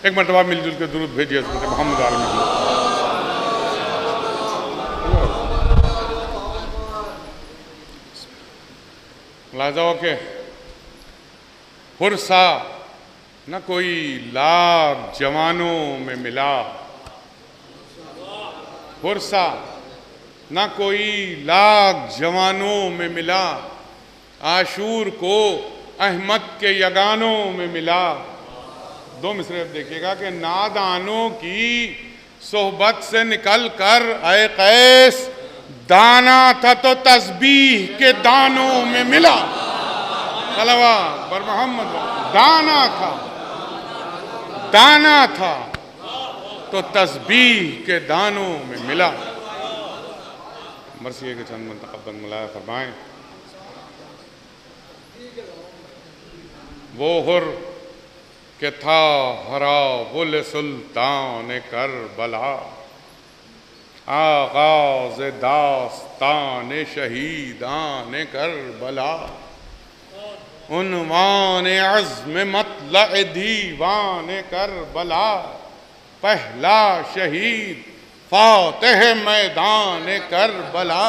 एक मरतबा मिलजुल के दुरूद भेजिए मोहम्मद आल मोहम्मद। लाजाओ के फुरसा न कोई लाख जवानों में मिला, फुरसा न कोई लाख जवानों में मिला, आशूर को अहमद के यगानों में मिला। दो मिसरे देखिएगा कि नादानों की सोहबत से निकल कर ऐ कैस, दाना था तो तस्बीह के दानों में मिला। सलवात बर मोहम्मद। दाना था तो तस्बीह के दानों में मिला। मर्सी के चंद मुतक़ब्बल मुलाया फरमाएं। वो हुर के था हरा गुल सुल्तान करबला, आगाज़ दास्तान शहीदान करबला, उन्वान अज़्म मतला दीवान करबला, पहला शहीद फातिह मैदान करबला।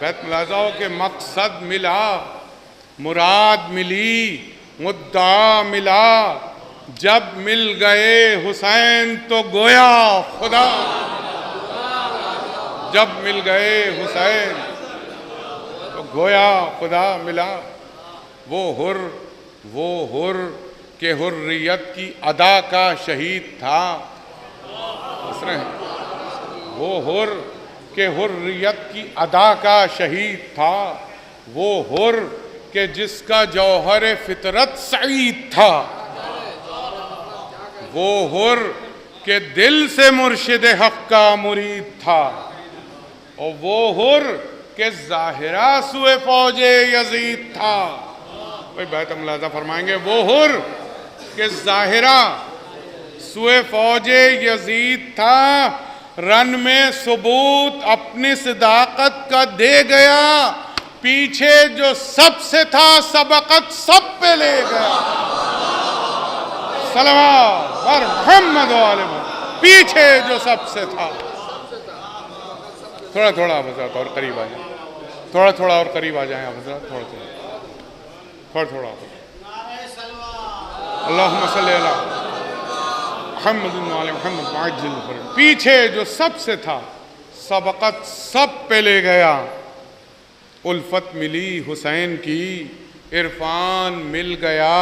बैत मुलाज़ाओं के मकसद मिला, मुराद मिली, मुद्दा मिला, जब मिल गए हुसैन तो गोया खुदा। जब मिल गए हुसैन तो गोया खुदा मिला। वो हुर के हुर्रियत की अदा का शहीद था। वो हुर के हुर्रियत की अदा का शहीद था। वो हुर के जिसका जौहर फितरत सईद था। वो हुर के दिल से मुर्शिद हक का मुरीद था। और वो हुर के ज़ाहिरा सुए फौजे यजीद था। भाई बैत मुलाज़ा फरमाएंगे, वो हुर के ज़ाहिरा सुए फौजे यजीद था, रन में सबूत अपनी सदाकत का दे गया, पीछे जो सबसे था सबकत सब पे ले गया। सलवात बर मोहम्मद वाले पीछे जो सबसे था। थोड़ा थोड़ा हज़रत और करीब आ जाए, थोड़ा थोड़ा और करीब आ जाए हज़रत, थोड़ा थोड़ा अल्लाहुम्मा सल्ली अला मुहम्मद वाले मोहम्मद माजिल फरज। पीछे जो सबसे था सबकत सब पे ले गया। उल्फत मिली हुसैन की, इरफान मिल गया,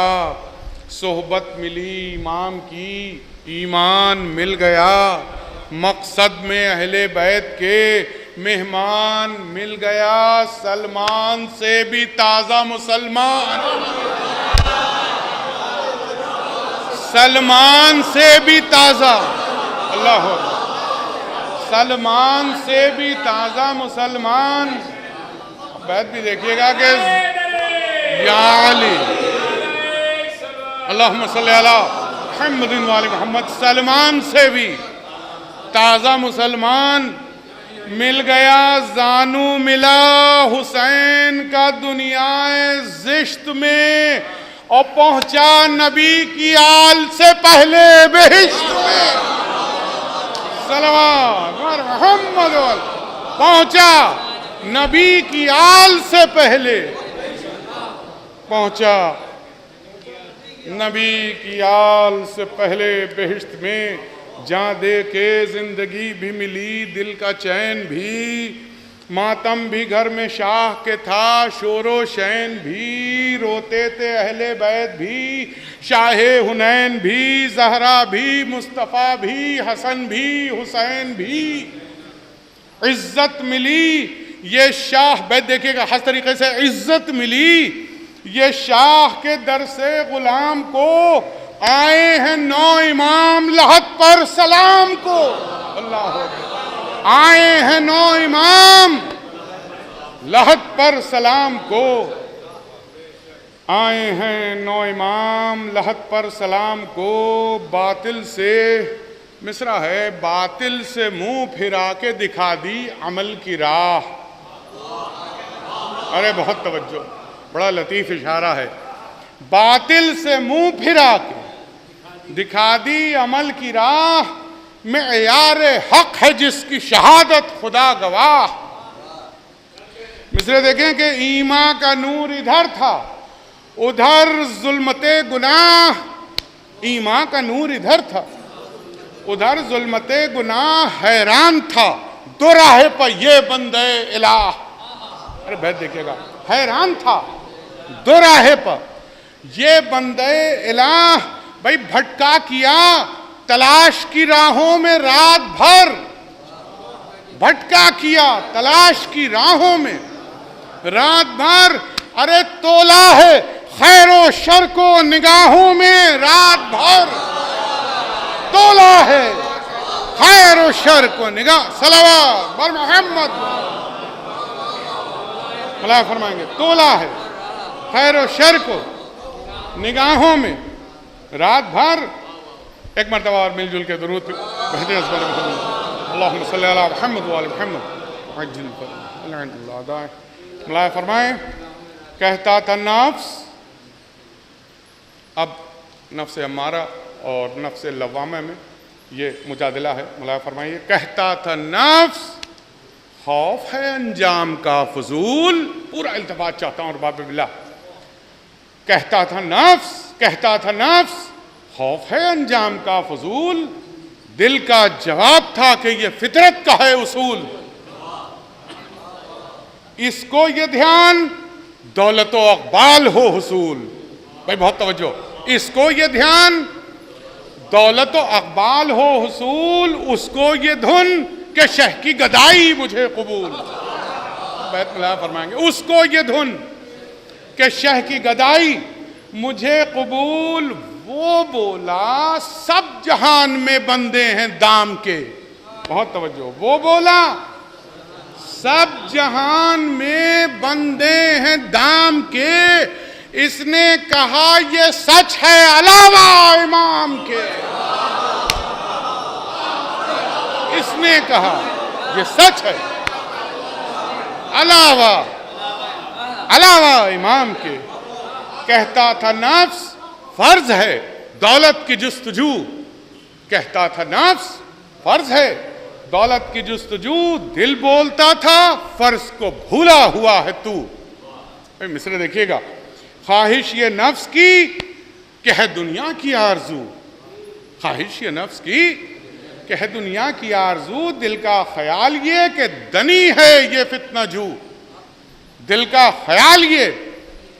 सोहबत मिली इमाम की, ईमान मिल गया, मकसद में अहले बैत के मेहमान मिल गया। सलमान से भी ताज़ा मुसलमान, सलमान से भी ताज़ा, अल्लाह सलमान से भी ताज़ा मुसलमान। बैत भी देखिएगा कि या अली अल्लाहुम्मा सल्ली अला मुहम्मद वाले मोहम्मद, सलमान से भी ताज़ा मुसलमान मिल गया। जानू मिला हुसैन का दुनियाए जिश्त में, और पहुंचा नबी की आल से पहले बेहिश्त में। सलवात मोहम्मद पहुंचा नबी की आल से पहले, पहुंचा नबी की आल से पहले बेहिश्त में। जहाँ दे के जिंदगी भी मिली, दिल का चैन भी, मातम भी घर में शाह के था, शोरो शैन भी, रोते थे अहले बैत भी, शाहे हुनैन भी, जहरा भी, मुस्तफ़ा भी, हसन भी, हुसैन भी। इज्जत मिली ये शाह, बैत देखिएगा हर तरीके से इज्जत मिली ये शाह के दर से गुलाम को। आए हैं 9 इमाम लहद पर सलाम को। अल्लाह आए हैं 9 इमाम लहद पर सलाम को। आए हैं 9 इमाम लहद पर सलाम को। बातिल से मिसरा है, बातिल से मुंह फिरा के दिखा दी अमल की राह। अरे बहुत तवज्जो, बड़ा लतीफ इशारा है। बातिल से मुंह फिरा के दिखा दी अमल की राह, मेयार हक है जिसकी शहादत खुदा गवाह। मिसरे देखें कि ईमा का नूर इधर था, उधर जुल्मते गुनाह। ईमा का नूर इधर था, उधर जुल्मते गुनाह। हैरान था दो राहे पर ये बंदे इलाह। अरे बैठ देखिएगा, हैरान था दो राहे पर ये बंदे इलाह। भाई भटका किया तलाश की राहों में रात भर, भटका किया तलाश की राहों में रात भर। अरे तोला है खैरो शर को निगाहों में रात भर, तोला है खैरो शर को निगाह। सलावत बर मोहम्मद भला फरमाएंगे, तोला है खैरो शर को निगाहों में रात भर। एक मरतबा और मिलजुल के दुरूद अल्लाहुम्मा सल्ली अला मुहम्मद व आलि मुहम्मद। मौला फरमाए, कहता था नफ्स, अब नफ्स अम्मारा और नफ्स लवामा में ये मुजादिला है। मौला फरमाइए, कहता था नफ्स खौफ है अंजाम का फजूल। पूरा इल्तिफात चाहता हूँ और बाब बिल्लाह। कहता था नफ्स, कहता था नफ्स खौफ है अंजाम का फजूल। दिल का जवाब था कि ये फितरत का है उसूल। इसको ये ध्यान दौलत व अक़बाल हो हुसूल। भाई बहुत तवज्जो, इसको ये ध्यान दौलत व अक़बाल हो हुसूल। उसको ये धुन के शह की गदाई मुझे कबूल। बैत मिला फरमाएंगे, उसको ये धुन के शह की गदाई मुझे कबूल। वो बोला सब जहान में बंदे हैं दाम के। बहुत तवज्जो, वो बोला सब जहान में बंदे हैं दाम के। इसने कहा ये सच है अलावा इमाम के। इसने कहा ये सच है अलावा अलावा इमाम के। कहता था नफ्स फर्ज है दौलत की जुस्तजू। कहता था नफ्स फर्ज है दौलत की जुस्तजू। दिल बोलता था फर्ज को भूला हुआ है तू। मिसरे देखिएगा, ख्वाहिश ये नफ्स की कि है दुनिया की आरजू। ख्वाहिश ये नफ्स की कि है दुनिया की आरजू। दिल का ख्याल ये कि दनी है ये फितना जू। दिल का ख्याल ये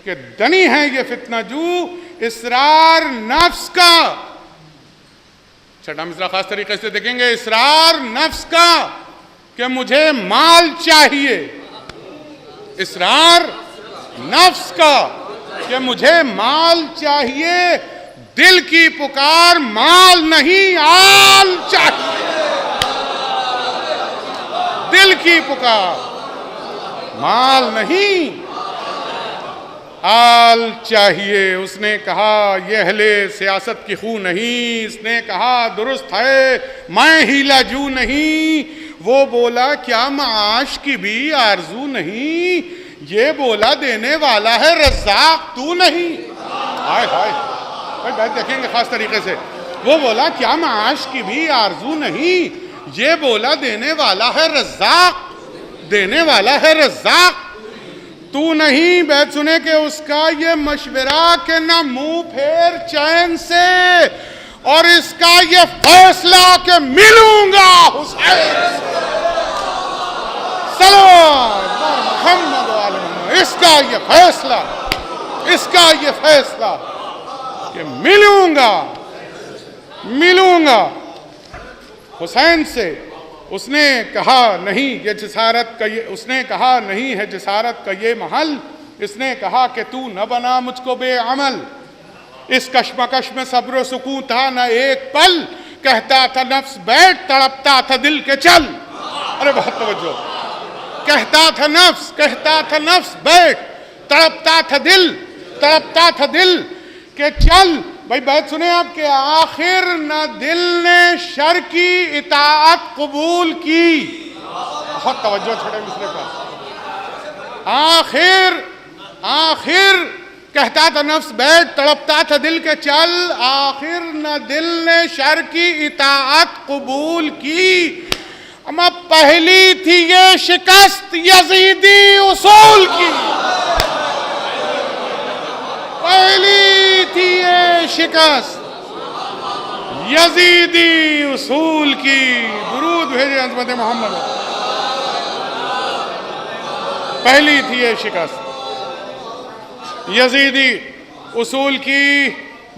कि दनी है ये फितना जू। इसरार नफ्स का, छठा मिसरा खास तरीके से देखेंगे, इसरार नफ्स का कि मुझे माल चाहिए। इसरार नफ्स का कि मुझे माल चाहिए। दिल की पुकार माल नहीं आल चाहिए। दिल की पुकार माल नहीं आल चाहिए। उसने कहा ये अहले सियासत की खूह नहीं। इसने कहा दुरुस्त है मैं ही लाजू नहीं। वो बोला क्या माश की भी आरजू नहीं। ये बोला देने वाला है रज़्ज़ाक़ तू नहीं। हाय हाय भाई बात देखेंगे खास तरीके से। वो बोला क्या माश की भी आरजू नहीं। ये बोला देने वाला है रज़्ज़ाक़, देने वाला है रज़्ज़ाक़ तू नहीं। बैत सुने के उसका ये मशवरा के ना मुंह फेर चैन से। और इसका ये फैसला के मिलूंगा हुसैन से। सल्लल्लाहु मुहम्मद वाले मोहम्मद। इसका ये फैसला, इसका ये फैसला कि मिलूंगा मिलूंगा हुसैन से। उसने कहा नहीं ये जिसारत का ये, उसने कहा नहीं है जिसारत का ये महल। इसने कहा कि तू न बना मुझको बेअमल। इस कश्मकश में सब्र सुकून था न एक पल। कहता था नफ्स बैठ, तड़पता था दिल के चल। अरे बहुत तवज्जो। कहता था नफ्स बैठ, तड़पता था दिल, तड़पता था दिल के चल। भाई बात सुने आप कि आखिर न दिल ने शर की इताअत कबूल की। बहुत तवज्जो छड़े मिसरे पर। आखिर कहता था नफ्स बैठ, तड़पता था दिल के चल, आखिर न दिल ने शर की इताअत कबूल की। अमा पहली थी ये शिकस्त यजीदी उसूल की, पहली थी ये शिकस्त यजीदी उसूल की। दुरूद भेजे अज़मत मोहम्मद। पहली थी ये शिकस्त यजीदी उसूल की।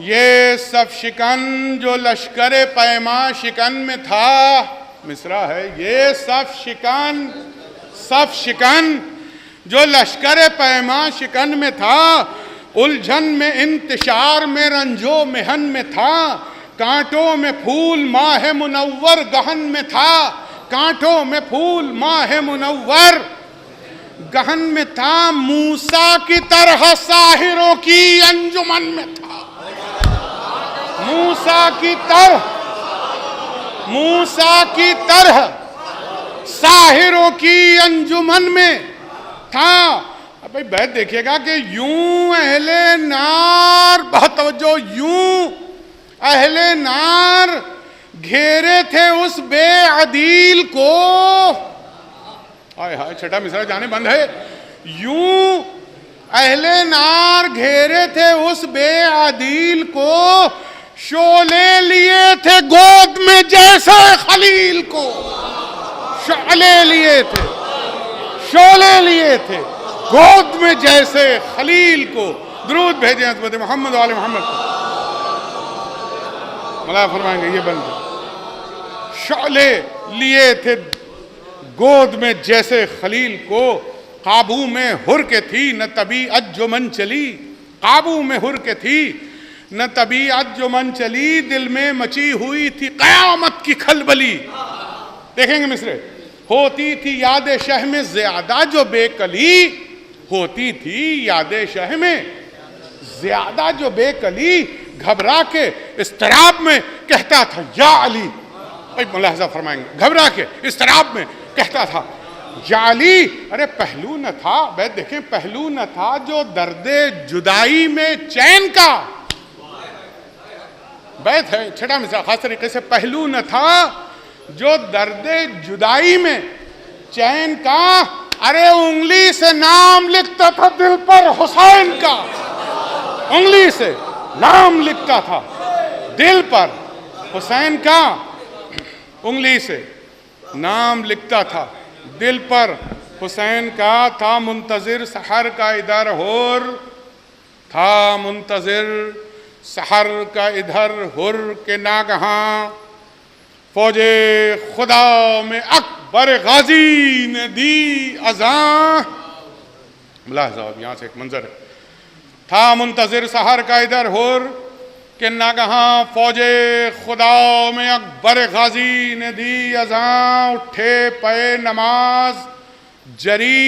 ये सब शिकन जो लश्कर पैमा शिकन में था, मिसरा है, ये सब शिकन जो लश्कर पैमा शिकन में था, उलझन में इंतशार में रंजो मेहन में था, कांटों में फूल माह मुनव्वर गहन में था, कांटों में फूल माह मुनव्वर गहन में था, मूसा की तरह साहिरों की अंजुमन में था, मूसा की तरह साहिरों की अंजुमन में था। अब भाई बैठ देखिएगा कि यूं अहले नार, बहुत तवज्जो, यूं अहले नार घेरे थे उस बेअदील को। हाय हाय, छठा मिसरा जाने बंद है। यूं अहले नार घेरे थे उस बेअदील को, शोले लिए थे गोद में जैसे खलील को। शोले लिए थे गोद में जैसे खलील को। दुरूद भेजे हज़रत मोहम्मद वाले मोहम्मद को। मौला फरमाएंगे ये बंदे शोले लिए थे गोद में जैसे खलील को, काबू में हुर के थी न तबीअत जो मन चली, काबू में हुर के थी न तबीअत जो मन चली, दिल में मची हुई थी कयामत की खलबली। देखेंगे मिसरे, होती थी याद शह में ज्यादा जो बेकली, होती थी याद शह में ज्यादा जो बेकली, घबरा के इस्तराब में कहता था या अली। मुलाहिजा फरमाएंगे, घबरा के इस्तराब में कहता था या अली। अरे पहलू न था, बैठ देखें, पहलू न था जो दर्दे जुदाई में चैन का। बैत है छठा मिसरा, खास तरीके से, पहलू न था जो दर्दे जुदाई में चैन का। अरे उंगली से नाम लिखता था दिल पर हुसैन का, उंगली से नाम लिखता था दिल पर हुसैन का, उंगली से नाम लिखता था दिल पर हुसैन का। था मुंतजिर सहर का इधर होर, था मुंतजिर सहर का इधर हुर के नागहां, फौजे खुदा में अकबर गाजी ने दी अज़ां। मुलाहिज़ा यहाँ से एक मंजर है। था मुंतजिर सहर का इधर हुर के नागहां, फौजे खुदा में अकबर गाजी ने दी अज़ां। उठे पे नमाज जरी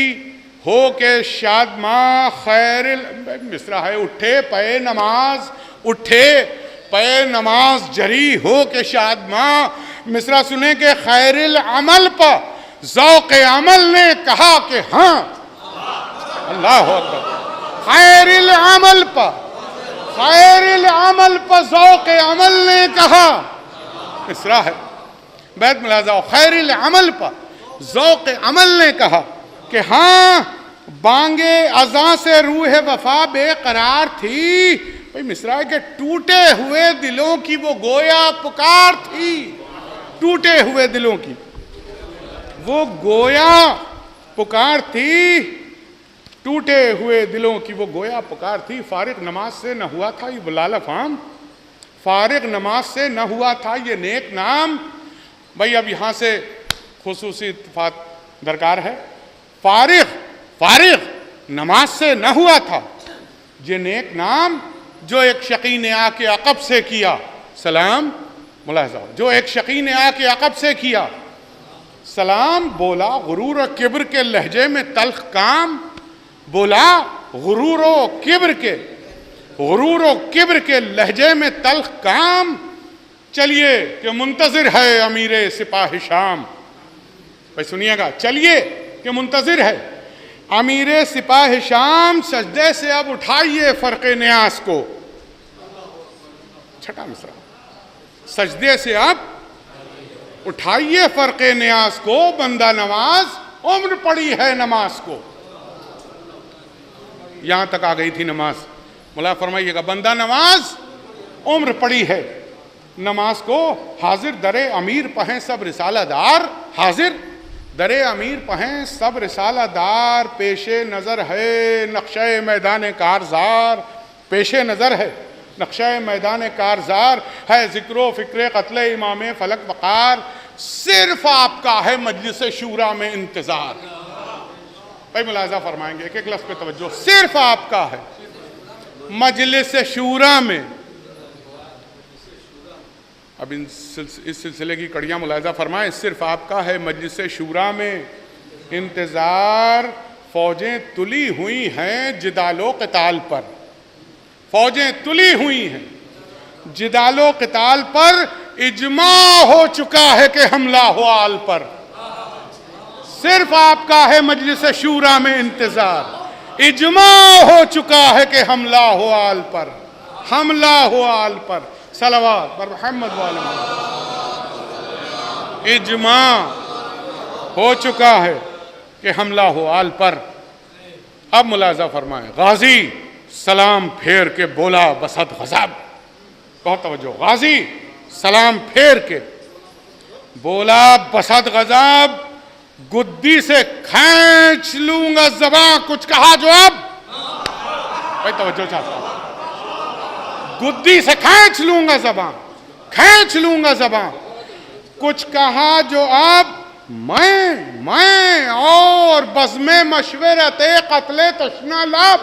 हो के शादमा खैरिल, मिसरा है, उठे पे नमाज, उठे पे नमाज जरी हो के शादमा। मिसरा सुने के खैरिल अमल पर ज़ौक़ अमल ने कहा कि हाँ, अल्लाह अकबर। खैरिल अमल पर, खैरिल अमल पर ज़ौक़ अमल ने कहा, मिसरा है, बैत मुलाज़ा, खैरिल अमल पर ज़ौक़ अमल ने कहा कि हाँ, बांगे अज़ां से रूह वफा बेकरार थी। भाई मिसरा है कि टूटे हुए दिलों की वो गोया पुकार थी, टूटे हुए दिलों की वो गोया पुकार थी, टूटे हुए दिलों की वो गोया पुकार थी। फारिग नमाज से न हुआ था ये बुलाला फाम, फारिग नमाज से न हुआ था ये नेक नाम। भाई अब यहाँ से खुसूसी इत्तेफाक दरकार है। फारिग नमाज से न हुआ था ये नेक नाम, जो एक शकी ने आके अक़ब से किया सलाम। मुलाहिज़ा, जो एक शकी ने आके अक़ब से किया सलाम, बोला गुरूर और किब्र के लहजे में तल्ख काम, बोला गुरूर और किब्र के लहजे में तल्ख काम। चलिए कि मुंतज़िर है अमीर सिपाही शाम। भाई सुनिएगा, चलिए कि मुंतज़िर है अमीर सिपाह शाम सजदे से अब उठाइए फर्के न्यास को। छठा मिसरा, सजदे से अब उठाइए फर्के न्यास को, बंदा नवाज उम्र पड़ी है नमाज को। यहां तक आ गई थी नमाज। मुला फरमाइएगा, बंदा नवाज उम्र पड़ी है नमाज को, हाजिर दरे अमीर पहें सब रिसालादार, हाजिर दरे अमीर पहें सब रिसालादार, पेशे नज़र है नक्शे मैदान कारजार, पेशे नज़र है नक्शे मैदान कारजार, है जिक्रो फिक्रे कत्ले इमाम फलक वक़ार, सिर्फ आपका है मजलिस शूरा में इंतज़ार। भाई मुलाजा फरमाएंगे, एक एक लफ्ज़ पे तवज्जो, सिर्फ आपका है मजलिस शूरा में। अब इस सिलसिले की कड़ियाँ मुलाजा फरमाएं, सिर्फ आपका है मजलिस शूरा में इंतज़ार, फ़ौजें तुली हुई हैं जिदालो क़िताल पर, फ़ौजें तुली हुई हैं जिदालो क़िताल पर, इजमा हो चुका है कि हमला हो आल पर। सिर्फ आपका है मजलिस शूरा में इंतज़ार, इजमा हो चुका है कि हमला हो आल पर, हमला हो आल पर। सलावत पर मोहम्मद वाले, इजमा हो चुका है कि हमला हो आल पर। अब मुलाजा फरमाए, गाजी सलाम फेर के बोला बसत गज़ब, बहुत तवज्जो, गाजी सलाम फेर के बोला बसत गज़ब, गुद्दी से खींच लूंगा ज़बां, कुछ कहा जो अब, भाई तवज्जो चाहता हूं, गुद्दी से खींच लूंगा ज़बां, खींच लूंगा ज़बां, कुछ कहा जो अब मैं और बज़्मे मशवरते क़त्ले तशना लब।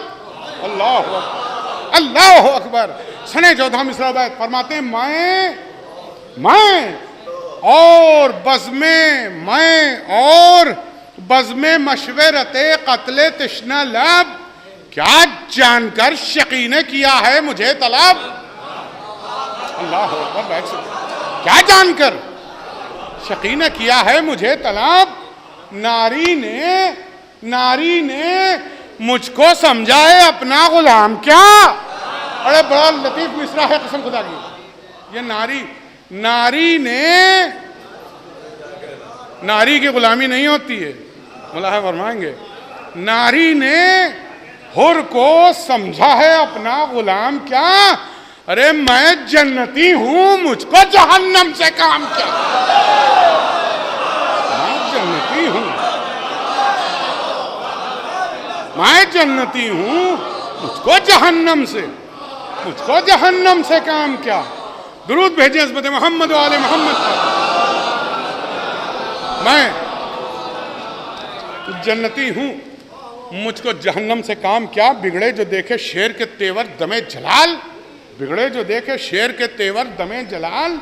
अल्लाह अकबर। सने चौथा मिसरा बैत फरमाते हैं, मैं और बज़्मे मशवरते क़त्ले तशना लब, क्या जानकर शकी ने किया है मुझे तलब। अल्लाह अकबर। क्या जानकर शकी ने किया है मुझे तलब, नारी ने मुझको समझा है अपना गुलाम क्या। अरे बड़ा लतीफ मिसरा है कसम खुदा की। ये नारी की गुलामी नहीं होती है, मुलाहा फरमाएंगे, नारी ने हुर को समझा है अपना गुलाम क्या। अरे मैं जन्नती हूं, मुझको जहन्नम से काम क्या। मैं जन्नती हूं, मुझको जहन्नम से काम क्या। दुरूद भेजे हज़रत मोहम्मद वाले मोहम्मद पर। मैं जन्नती हूं, मुझको जहन्नम से काम क्या। बिगड़े जो देखे शेर के तेवर दमे जलाल, बिगड़े जो देखे शेर के तेवर दमे जलाल,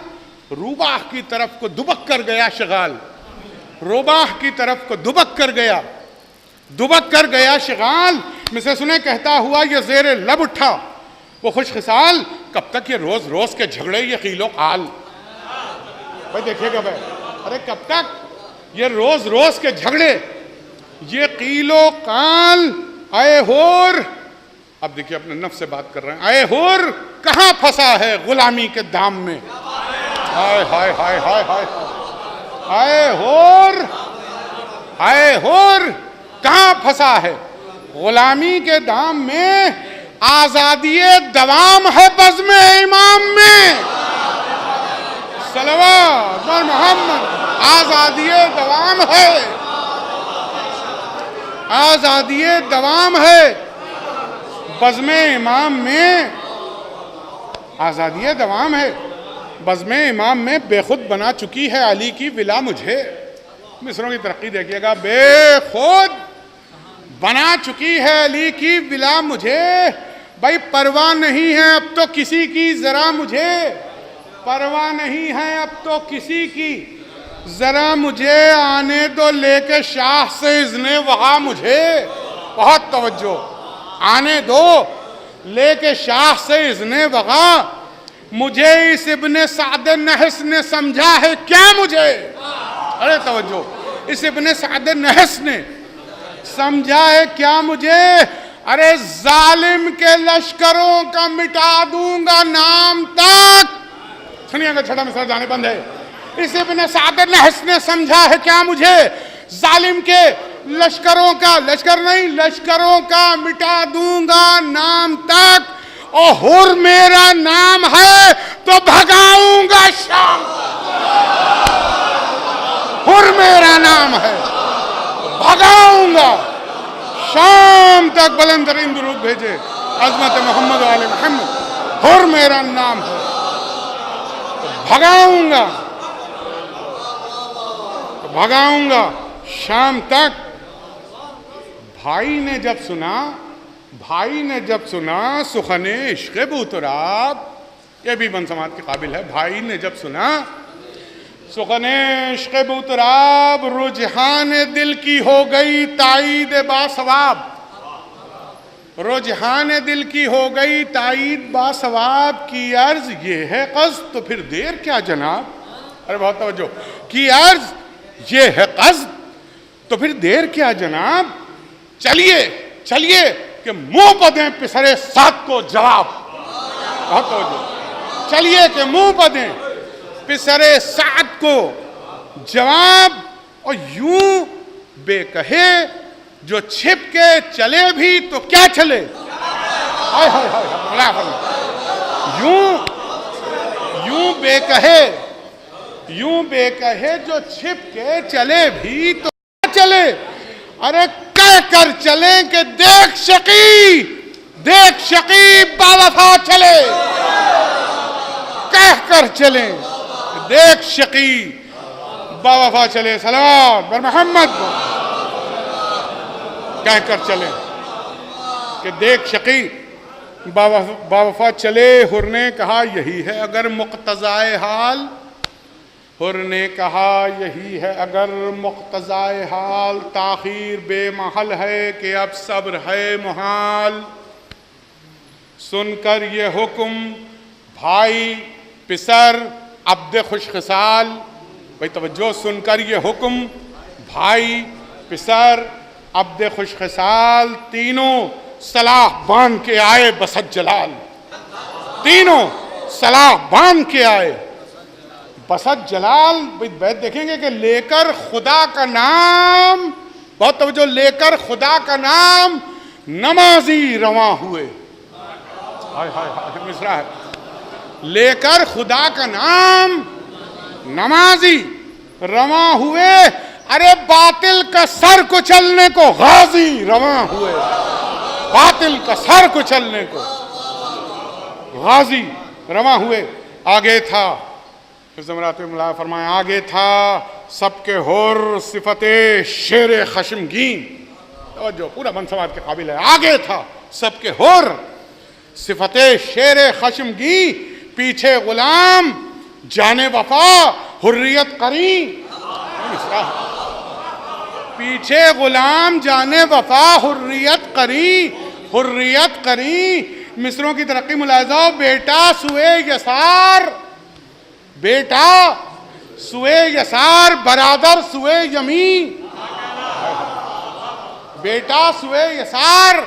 रूबाह की तरफ को दुबक कर गया शगाल, रूबाह की तरफ को दुबक कर गया शगाल। मिसे सुने कहता हुआ ये ज़ेरे लब उठा वो खुश खिसाल, कब तक ये रोज रोज के झगड़े ये कीलो काल। भाई देखिएगा भाई, अरे कब तक ये रोज रोज के झगड़े ये कीलो काल। आए होर, अब देखिए अपने नफ्स से बात कर रहे हैं, आए होर कहाँ फंसा है गुलामी के दाम में। हाय हाय हाय हाय हाय, आए होर कहाँ फंसा है गुलामी के दाम में। आजादी दवाम है बज़्मे इमाम में। सलवात पर मोहम्मद। आजादी दवाम है, आजादी दवाम है बज़्मे इमाम में। आजादी दवाम है बज़्मे इमाम में। बेखुद बना चुकी है अली की विला मुझे। मिसरों की तरक्की देखिएगा। बेखुद बना चुकी है अली की विला मुझे। भाई परवाह नहीं है अब तो किसी की जरा मुझे, परवाह नहीं है अब तो किसी की जरा मुझे। आने दो लेके शाह से इज़्ने वहा मुझे। बहुत तवज्जो, आने दो लेके शाह से इज़्ने वहा मुझे। इस इब्ने साद नहस ने समझा है क्या मुझे। अरे तवज्जो, इस इब्ने साद नहस ने समझा है क्या मुझे? अरे जालिम के लश्करों का मिटा दूंगा नाम तक। सुनिएगा, छठा मिसरा जाने बंद है। इसे बिना सागर नहस ने समझा है क्या मुझे? जालिम के लश्करों का, लश्कर नहीं, लश्करों का मिटा दूंगा नाम तक। और हुर मेरा नाम है तो भगाऊंगा शाम। हुर मेरा नाम है, भगाऊंगा शाम तक। बुलंद तरीन दुरूद भेजे अज़मत मोहम्मद वाले मोहम्मद। हुर मेरा नाम है तो भगाऊंगा, तो भगाऊंगा शाम तक। भाई ने जब सुना सुखने इश्क़ बूतराब, ये भी बन समात के काबिल है। भाई ने जब सुना सुखने इश्क़ बूतराब, रुझान दिल की हो गई ताईद बासवाब। रुझान दिल की हो गई ताईद बासवाब, की अर्ज ये है क़स्द तो फिर देर क्या जनाब। अरे बहुत तवज्जो। की अर्ज ये है क़स्द तो फिर देर क्या जनाब। चलिए चलिए कि मुंह पर दें पिसरे साथ को जवाब। बहुत तवज्जो। चलिए कि मुंह पर दें पिसरे साथ को जवाब। और यूं बेकहे जो छिप के चले भी तो क्या चले। हाय हाय हाय। यूं बेकहे जो छिप के चले भी तो क्या चले। अरे कह कर चले कि देख शकी बावफा चले। कह कर चले देख शकी बावफा चले। सलावत बर मोहम्मद। कह कर चले कि देख शकी बावफा चले। हुर ने कहा यही है अगर मुक्तज़ाए हाल। हुर ने कहा यही है अगर मुक्तज़ाए हाल। ताख़ीर बेमहल है कि अब सब्र है मुहाल। सुनकर ये हुक्म भाई पिसर अब्द खुशखसाल। भाई तवज्जो। सुनकर ये हुक्म भाई पिसर अब्द खुशखसाल, तीनों सलाह बांध के आए बसत जलाल। तीनों सलाह बांध के आए बसत जलाल। बैत देखेंगे कि लेकर खुदा का नाम, बहुत तवज्जो, लेकर खुदा का नाम नमाजी रवां हुए। हाय हाय हाय मिसरा है। लेकर खुदा का नाम नमाजी रवां हुए। अरे बातिल का सर कुचलने को गाजी रवां हुए। बातिल का सर कुचलने को गाजी रवां हुए। आगे था, फिर ज़मरात में मुला फरमाया, आगे था सबके हुर सिफते शेर खशमगीन। तो जो पूरा बन समाज के काबिल है। आगे था सबके हुर सिफते शेर खशमगी, पीछे गुलाम जाने वफा हुर्रियत करी। पीछे गुलाम जाने वफा हुर्रियत करी। हुर्रियत करी मिसरों की तरक्की मुलाज़ा। बेटा सुए यसार, बेटा सुए यसार, बरादर सुए यमीन। बेटा सुए यसार,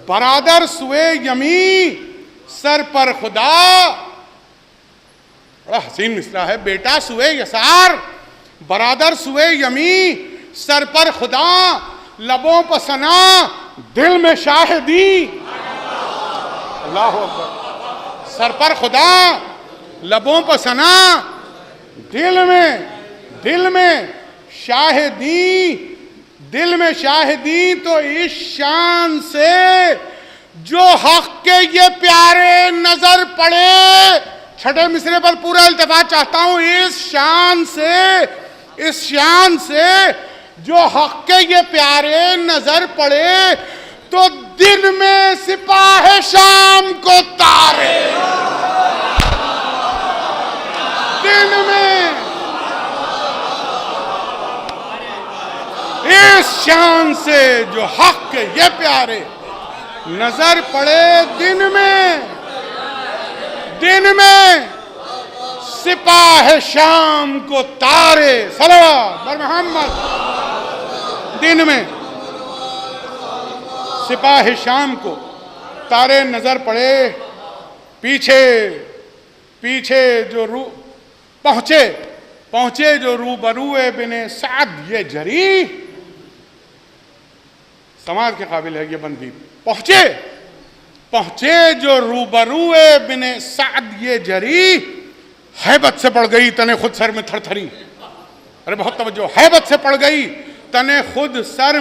बरादर सुए यमी, सर पर खुदा। बड़ा हसीन मिसरा है। बेटा सुए यसार, बरादर सुए यमी, सर पर खुदा, लबों पर सना, दिल में शाहिदी। अल्लाह हू अकबर। सर पर खुदा, लबों पर सना, दिल में शाहिदी। दिल में शाहिदी तो इस शान से जो हक के ये प्यारे नजर पड़े। छठे मिसरे पर पूरा इल्तिफात चाहता हूं। इस शान से जो हक के ये प्यारे नजर पड़े तो दिन में सिपाह शाम को तारे। दिन में इस शान से जो हक के ये प्यारे नजर पड़े, दिन में सिपाह शाम को तारे। सलावत बर मोहम्मद। दिन में सिपाही शाम को तारे नजर पड़े, पीछे पीछे जो रू पहुंचे जो रूबरूए बिने साद ये जरी। समाज के काबिल है ये बंदी। पहुंचे जो रूबरूए बिने साद ये जरी, हैबत से पड़ गई तने खुद सर में थरथरी। अरे बहुत तवज्जो, हैबत से पड़ गई तने खुद सर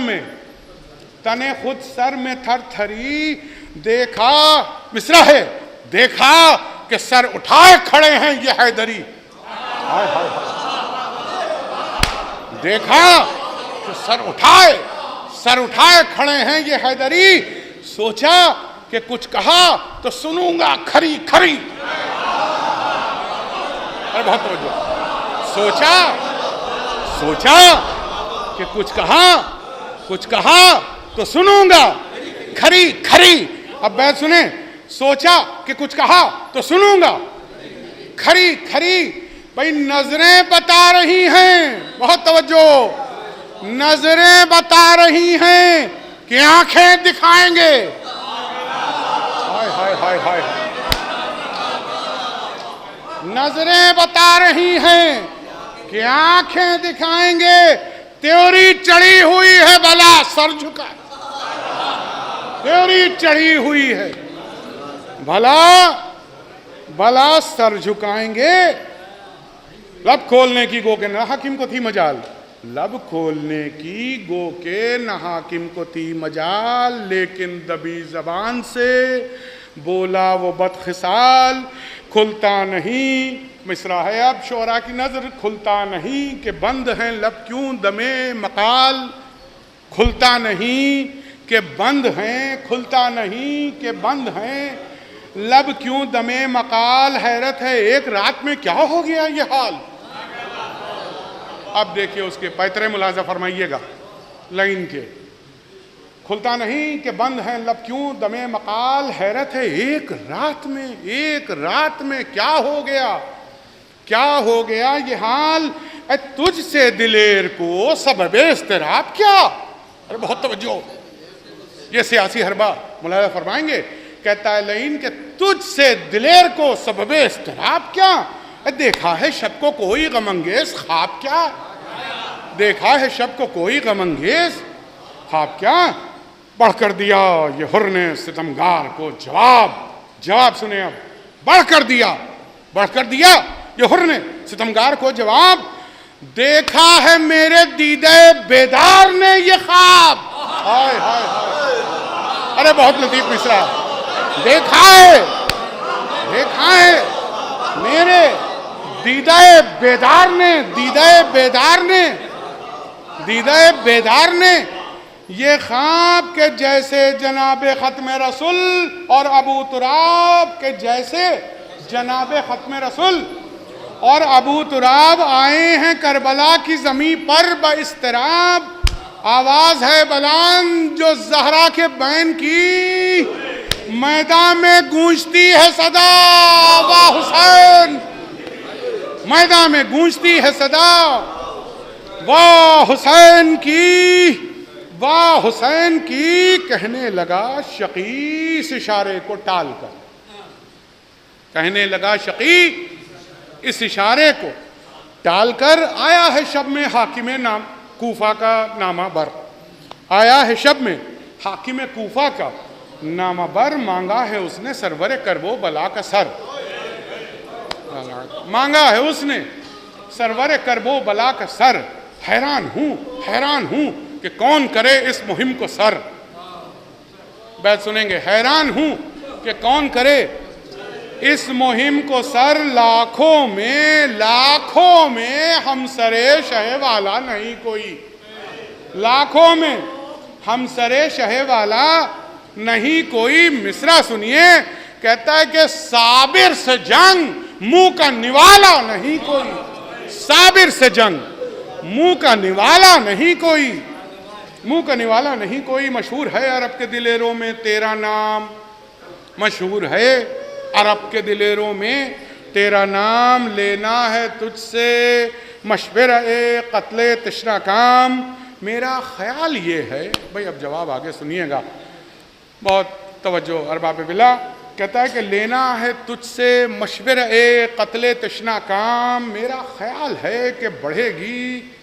में थरथरी। देखा, मिसरा है, देखा कि सर उठाए खड़े हैं ये हैदरी। हाय हाय हाय। देखा कि सर उठाए खड़े हैं ये हैदरी। सोचा कि कुछ कहा तो सुनूंगा खरी खरी। अरे बहुत तवज्जो। सोचा कि कुछ कहा तो सुनूंगा खरी खरी। अब बैठ सुने। सोचा कि कुछ कहा तो सुनूंगा खरी खरी। भाई नजरें बता रही हैं, बहुत तवज्जो, नजरें बता रही हैं कि आंखें दिखाएंगे। हाय हाय हाय हाय। नजरें बता रही हैं कि आंखें दिखाएंगे। त्योरी चढ़ी हुई है भला सर झुका, त्योरी चढ़ी हुई है भला सर झुकाएंगे। लब खोलने की गो के न हाकिम को थी मजाल, लब खोलने की गो के न हाकिम को थी मजाल। लेकिन दबी जबान से बोला वो बदखिसाल, खुलता नहीं। मिसरा है अब शोरा की नजर, खुलता नहीं कि बंद हैं लब क्यों दमे मकाल। खुलता नहीं कि बंद हैं, खुलता नहीं कि बंद हैं लब क्यों दमे मकाल। हैरत है एक रात में क्या हो गया ये हाल। अब देखिए उसके पैतरे मुलाजा फरमाइएगा लाइन के। खुलता नहीं कि बंद हैं लब क्यों दमे मकाल। हैरत है एक रात में क्या हो गया ये हाल। तुझसे दिलेर को सबबे इस्तिराब क्या। अरे बहुत तवज्जो, ये सियासी हरबा मुलाजा फरमाएंगे। कहता है लाइन के तुझसे दिलेर को सबबे इस्तिराब क्या। देखा है शब को कोई गमंगेज ख्वाब क्या। देखा है शब को कोई गमंगेज ख्वाब क्या। बढ़कर दिया ये हुर ने सितमगार को जवाब सुने अब। बढ़कर दिया ये हुर ने सितमगार को जवाब। देखा है मेरे दीदे बेदार ने ये ख्वाब। हाय हाय हाय। अरे बहुत लतीफ मिसरा। देखा है मेरे दीदे बेदार ने ये ख्वाब के जैसे जनाबे खत्म रसूल और अबू तुराब के जैसे जनाबे खत्म रसूल और अबू तुराब आए हैं करबला की जमी पर बइस्तराब। आवाज है बलान जो जहरा के बैन की, मैदान में गूंजती है सदा वाह हुसैन। मैदान में गूंजती है सदा वाह हुसैन की। कहने लगा शकी इस इशारे को टालकर, कहने लगा शकी इस इशारे को टालकर। आया है शब में हाकिम नाम कूफा का नामा बर, आया है शब में हाकिम कूफा का नामा बर। मांगा है उसने सरवरे करबो बला का सर, मांगा है उसने सरवरे करबो बला का सर। हैरान हूं कि कौन करे इस मुहिम को सर। बैत सुनेंगे। हैरान हूं कि कौन करे इस मुहिम को सर। लाखों में हम सरे शहे वाला नहीं कोई, लाखों में हम सरे शहे वाला नहीं कोई। मिसरा सुनिए, कहता है कि साबिर से जंग मुंह का निवाला नहीं कोई। साबिर से जंग मुंह का निवाला नहीं कोई, मुंह का निवाला नहीं कोई। मशहूर है अरब के दिलेरों में तेरा नाम, मशहूर है अरब के दिलेरों में तेरा नाम। लेना है तुझसे मशवरा कत्ले तशना काम। मेरा ख्याल ये है, भाई अब जवाब आगे सुनिएगा। बहुत तवज्जो अरबाब बिला। कहता है कि लेना है तुझसे मशवरा ए कत्ले तशना काम, मेरा ख्याल है कि बढ़ेगी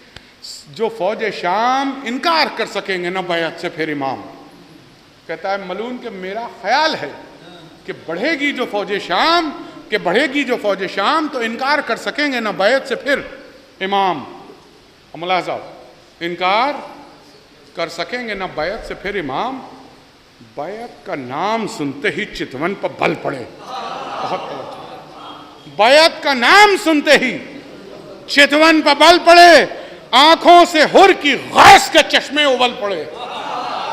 जो फौज शाम, इनकार कर सकेंगे ना बैत से फिर इमाम। कहता है मलून कि मेरा ख्याल है कि बढ़ेगी जो फौज शाम, कि बढ़ेगी जो फौज शाम तो इनकार कर सकेंगे ना बैत से फिर इमाम। अमला साहब इनकार कर सकेंगे ना बैत से फिर इमाम। बैत का नाम सुनते ही चितवन पर बल पड़े। बहुत बैत का नाम सुनते ही चितवन पर बल पड़े, आंखों से हुर की गैस के चश्मे उबल पड़े।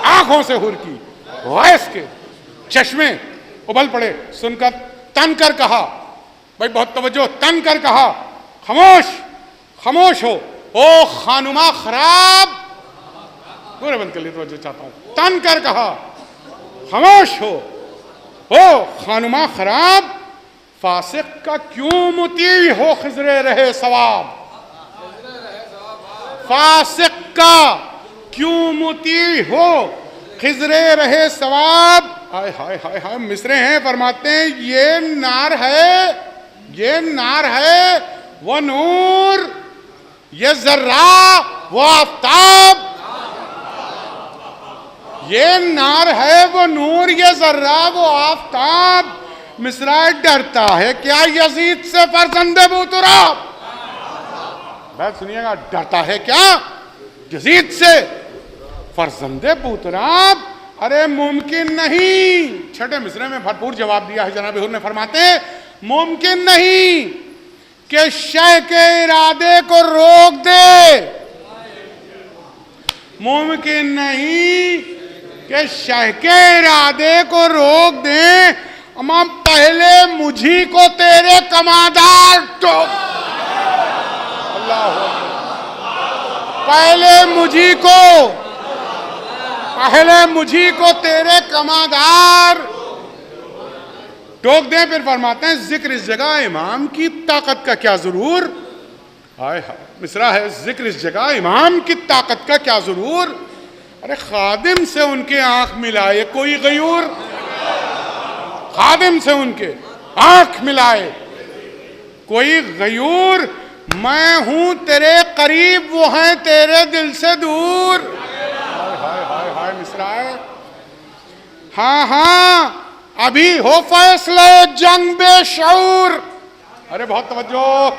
आंखों से हुर की गैस के चश्मे उबल पड़े। सुनकर तन कर कहा, भाई बहुत तवज्जो, तन कर कहा खामोश खामोश हो ओ खानुमा खराब। पूरे बंद कर लिए तवज्जो चाहता हूं। तन कर कहा खामोश हो ओ खानुमा खराब, फासिक का क्यों मुती हो खिजरे रहे सवाब। फासिक का क्यों मुती हो खिजरे रहे सवाब। हाय हाय हाय हाय मिसरे हैं, फरमाते हैं ये नार है, ये नार है वो नूर, ये जर्रा वो आफ्ताब। ये नार है वो नूर, ये जर्रा वो आफ्ताब। मिसरा डरता है क्या यजीद से फरजंदे बूतुराब। बात सुनिएगा, डरता है क्या यजीद से फरजंदे बूतराब। अरे मुमकिन नहीं। छठे मिसरे में भरपूर जवाब दिया है जनाब हुर ने। फरमाते हैं मुमकिन नहीं कि शह के इरादे को रोक दे। मुमकिन नहीं कि शह के इरादे को रोक दे। अमाम पहले मुझी को तेरे कमादार ठोक। अल्लाह पहले मुझी को तेरे कमादार टोक दे। फिर फरमाते हैं जिक्र इस जगह इमाम की ताकत का क्या जरूर। हाय हाय मिसरा है, जिक्र इस जगह इमाम की ताकत का क्या जरूर। अरे खादिम से उनके आंख मिलाए कोई गयूर, खादिम से उनके आंख मिलाए कोई गयूर। मैं हूं तेरे करीब वो हैं तेरे दिल से दूर। हाय हाय हाय हाय मिसरा है। हाँ हाँ अभी हो फैसले जंग बेशऊर। अरे बहुत तवज्जो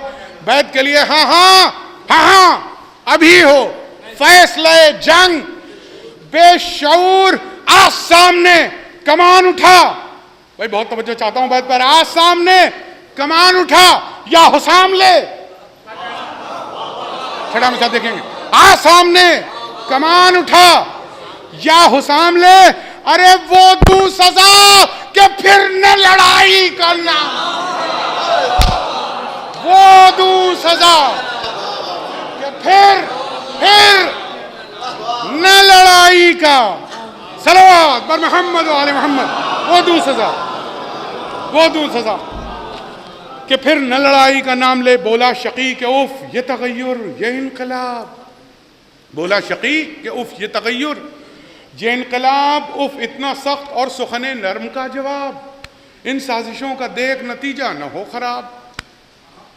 बैत के लिए। हाँ हाँ हाँ हाँ अभी हो फैसले जंग बेशऊर। आज सामने कमान उठा। भाई बहुत तवज्जो चाहता हूं बैत पर। आज सामने कमान उठा या हुसाम ले। छठा मिसाल देखेंगे। आज सामने कमान उठा या हुसाम ले। अरे वो दूं सजा के फिर न लड़ाई करना। वो दूं सजा के फिर न लड़ाई का। सलवात पर मोहम्मद वाले मोहम्मद। वो दूं सजा कि फिर न लड़ाई का नाम ले। बोला शकी के उफ ये तगय्युर ये इनकलाब। बोला शकी के उफ ये तगय्युर ये इनकलाब। उफ इतना सख्त और सुखने नरम का जवाब। इन साजिशों का देख नतीजा न हो खराब।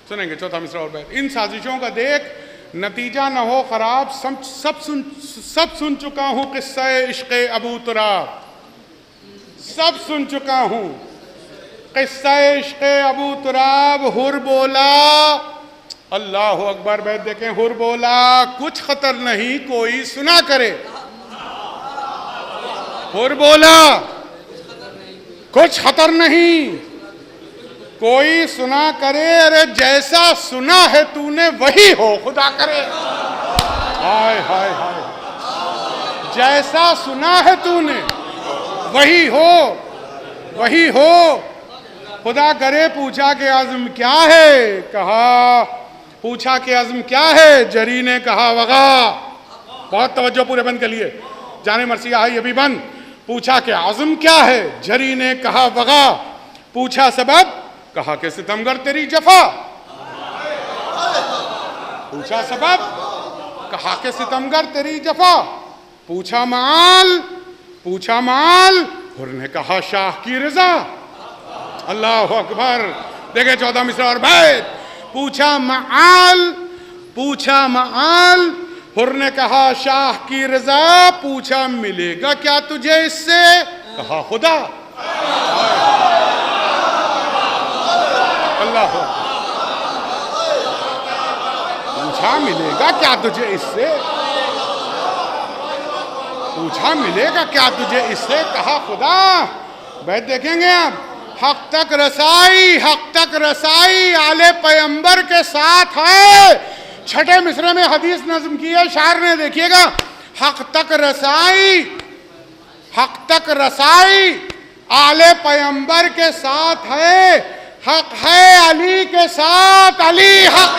सुनेंगे चौथा मिसरा और बैत। इन साजिशों का देख नतीजा न हो खराब। सब सुन चुका हूं किस्सा इश्क़े अबू तुराब। सब सुन चुका हूं किस्सा इश्क़े अबू तुराब। हुर बोला अल्लाह अकबर। बैठ देखें। हुर बोला कुछ खतर नहीं कोई सुना करे। हुर बोला कुछ खतर नहीं कोई सुना करे। अरे जैसा सुना है तूने वही हो खुदा करे। हाय हाय हाय जैसा सुना है तूने वही हो खुदा करे। पूछा के आज़म क्या है, कहा पूछा के आज़म क्या है। जरी ने कहा वगा। बहुत तवज्जो पूरे बंद के लिए। जाने मर्सिया है ये भी बंद। पूछा के आज़म क्या है। जरी ने कहा वगा। पूछा सबब, कहा के सितमगर तेरी जफा। पूछा सबब, कहा के सितमगर तेरी जफा। पूछा माल हुर ने कहा शाह की रजा। अल्लाह अकबर। देखे 14 मिसरा और बैत। पूछा मआल, हुर ने कहा शाह की रजा। पूछा मिलेगा क्या तुझे इससे? कहा खुदा। अल्लाह। पूछा मिलेगा क्या तुझे इससे? पूछा मिलेगा क्या तुझे इससे? कहा खुदा। बैठ देखेंगे आप। हक तक रसाई आले पैगंबर के साथ है। छठे मिसरे में हदीस नज्म की है शायर ने, देखिएगा। हक तक रसाई आले पैगंबर के साथ है। हक है अली के साथ, अली हक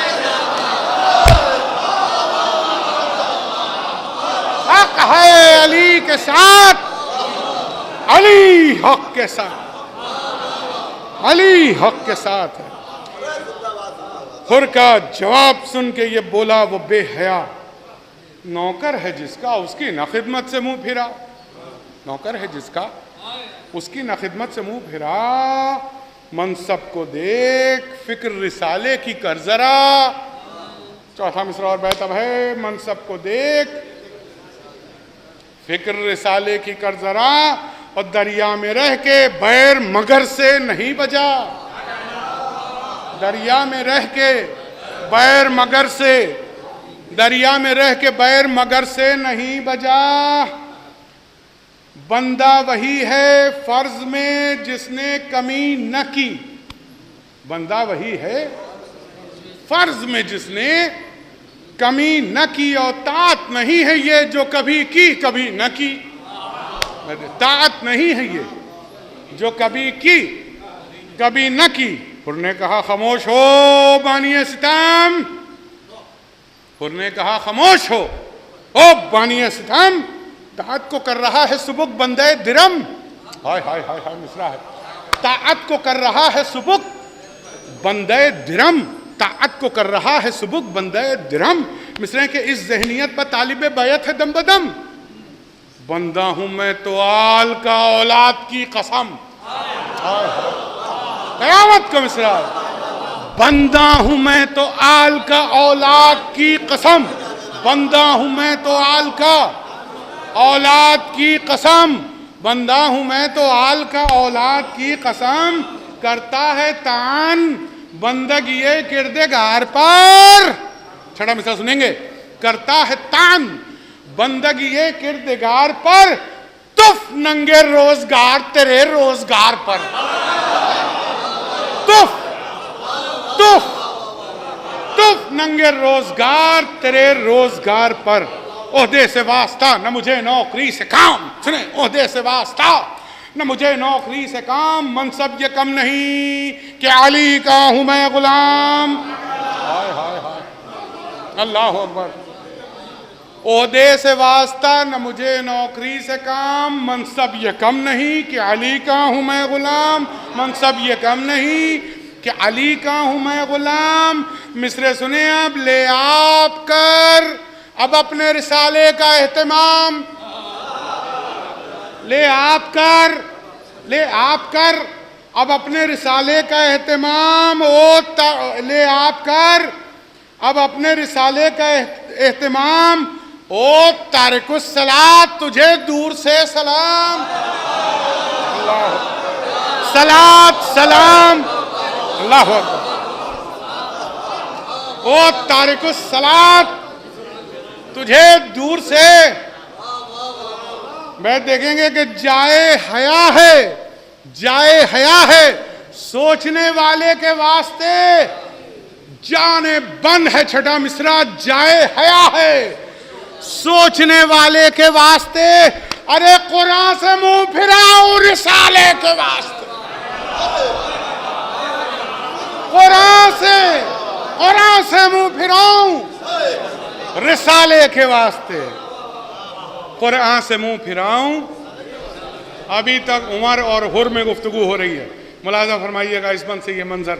है अली के साथ, अली हक के साथ, अली हक के साथ है। हुर का जवाब सुन के ये बोला वो बेहया, नौकर है जिसका उसकी ना खिदमत से मुंह फिरा। नौकर है जिसका उसकी ना खिदमत से मुंह फिरा। मनसब को देख, फिक्र रिसाले की कर जरा। चौथा मिसरा और बैत अब है। मनसब को देख, फिक्र रिसाले की कर जरा, और दरिया में रह के बैर मगर से नहीं बजा। दरिया में रह के बैर मगर से, दरिया में रह के बैर मगर से नहीं बजा। बंदा वही है फर्ज में जिसने कमी न की। बंदा वही है फर्ज में जिसने कमी न की, और तात नहीं है ये जो कभी की कभी न की। तात नहीं है ये जो कभी की कभी न की। हुर ने कहा खामोश हो बानिए सितम। हुर ने कहा खामोश हो, ओ बानिए सितम। तात को कर रहा है सुबुक बंदे दिरम। हाय हाय हाय हाय मिसरा है। ताअत को कर रहा है सुबुक बंदे दिरम। ताअत को कर रहा है सुबुक बंदे दिरम। मिसरे के इस ज़हनियत पर तालिबे बैत है दम बदम। बंदा हूं मैं तो आल का औलाद की कसम। कयामत का मिसरा। बंदा हूं मैं तो आल का औलाद की कसम। बंदा हूं मैं तो आल का औलाद की कसम। बंदा हूं मैं तो आल का औलाद की कसम। करता है तान बंदगी किरदेगार पर। छठा मिसरा सुनेंगे। करता है तान बंदगी किरदेगार पर, तुफ नंगे रोजगार तेरे रोजगार पर। तुफ तुफ तुफ नंगे रोजगार तेरे रोजगार पर। ओहदे से वास्ता न मुझे नौकरी से काम। सुने, ओहदे से वास्ता न मुझे नौकरी से काम। मनसब ये कम नहीं कि अली का हूं मैं गुलाम। हाय हाय हाय अल्लाह अकबर। ओहदे से वास्ता न मुझे नौकरी से काम। मनसब ये कम नहीं कि अली का हूं मैं गुलाम। मनसब ये कम नहीं कि अली का हूं मैं गुलाम। मिसरे सुने अब। ले आप कर अब अपने रिसाले का एहतमाम। ले आप कर अब अपने रिसाले का एहतमाम। ले आप कर अब अपने रिसाले का एहतमाम। ओ तारिकुस सलात तुझे दूर से सलाम। अल्लाह सलात सलाम। अल्लाह ओ तारिकुस सलात तुझे दूर से। मैं देखेंगे कि जाए हया है सोचने वाले के वास्ते जाने बंद है। छठा मिसरा। जाए हया है सोचने वाले के वास्ते। अरे कुरान से मुंह फिराऊं रिसाले के वास्ते। कुरान से मुंह फिराऊं रिसाले के वास्ते। कुरान से मुंह फिराऊं। अभी तक उमर और हुर में गुफ्तगू हो रही है। मुलाजा फरमाइएगा इस बंद से ये मंजर।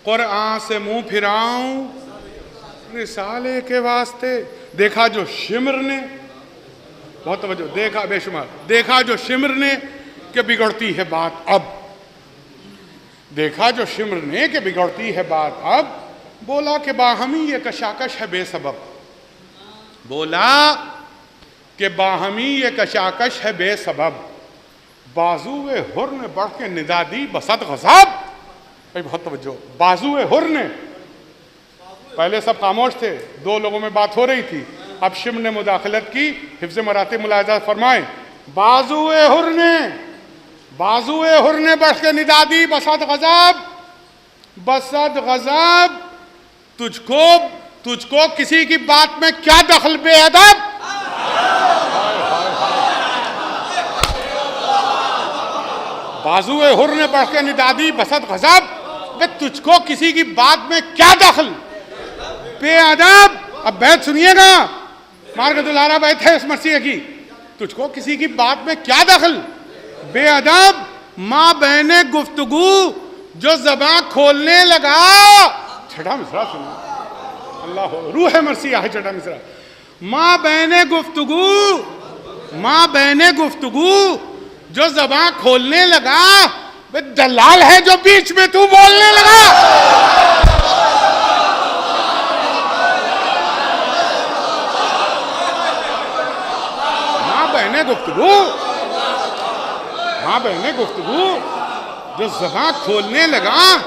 कुरान से मुंह फिराऊं रिसाले के वास्ते। देखा जो शिमर ने, बहुत तवज्जो, देखा बेशुमार। देखा जो शिमर ने कि बिगड़ती है बात अब। देखा जो शिम्र ने कि बिगड़ती है बात अब, बोला कि बाहमी ये कशाकश है बेसबब। बोला कि बाहमी ये कशाकश है बेसबब, बाजुए हुर ने बढ़ के निदा दी बसत गज़ब। भाई बहुत तवज्जो, बाजुए हुर ने, पहले सब खामोश थे, दो लोगों में बात हो रही थी, अब शिम्र ने मुदाखलत की। हिफ्ज़ मरातिब मुलाहिज़ा फरमाए, बाजुए हुर ने बढ़ के निदा दी बसत गज़ब, बसत गज़ब। तुझको किसी की बात में क्या दखल बेअदब। बाजुए हुर ने बढ़ के निदा दी बसत गज़ब, वे तुझको किसी की बात में क्या दखल बेअदब। अब बैत सुनिएगा, मार्गदुलारा बैत है इस मसीह की। तुझको किसी की बात में क्या दखल बेअदब, माँ बहने गुफ्तगू जो ज़बां खोलने लगा। छठा मिसरा सुनो, अल्लाह रूह मरसिया है छठा मिसरा। माँ बहने गुफ्तगू जो ज़बां खोलने लगा, वे दलाल है जो बीच में तू बोलने लगा। माँ बहने गुफ्तगू जो ज़बां खोलने लगा,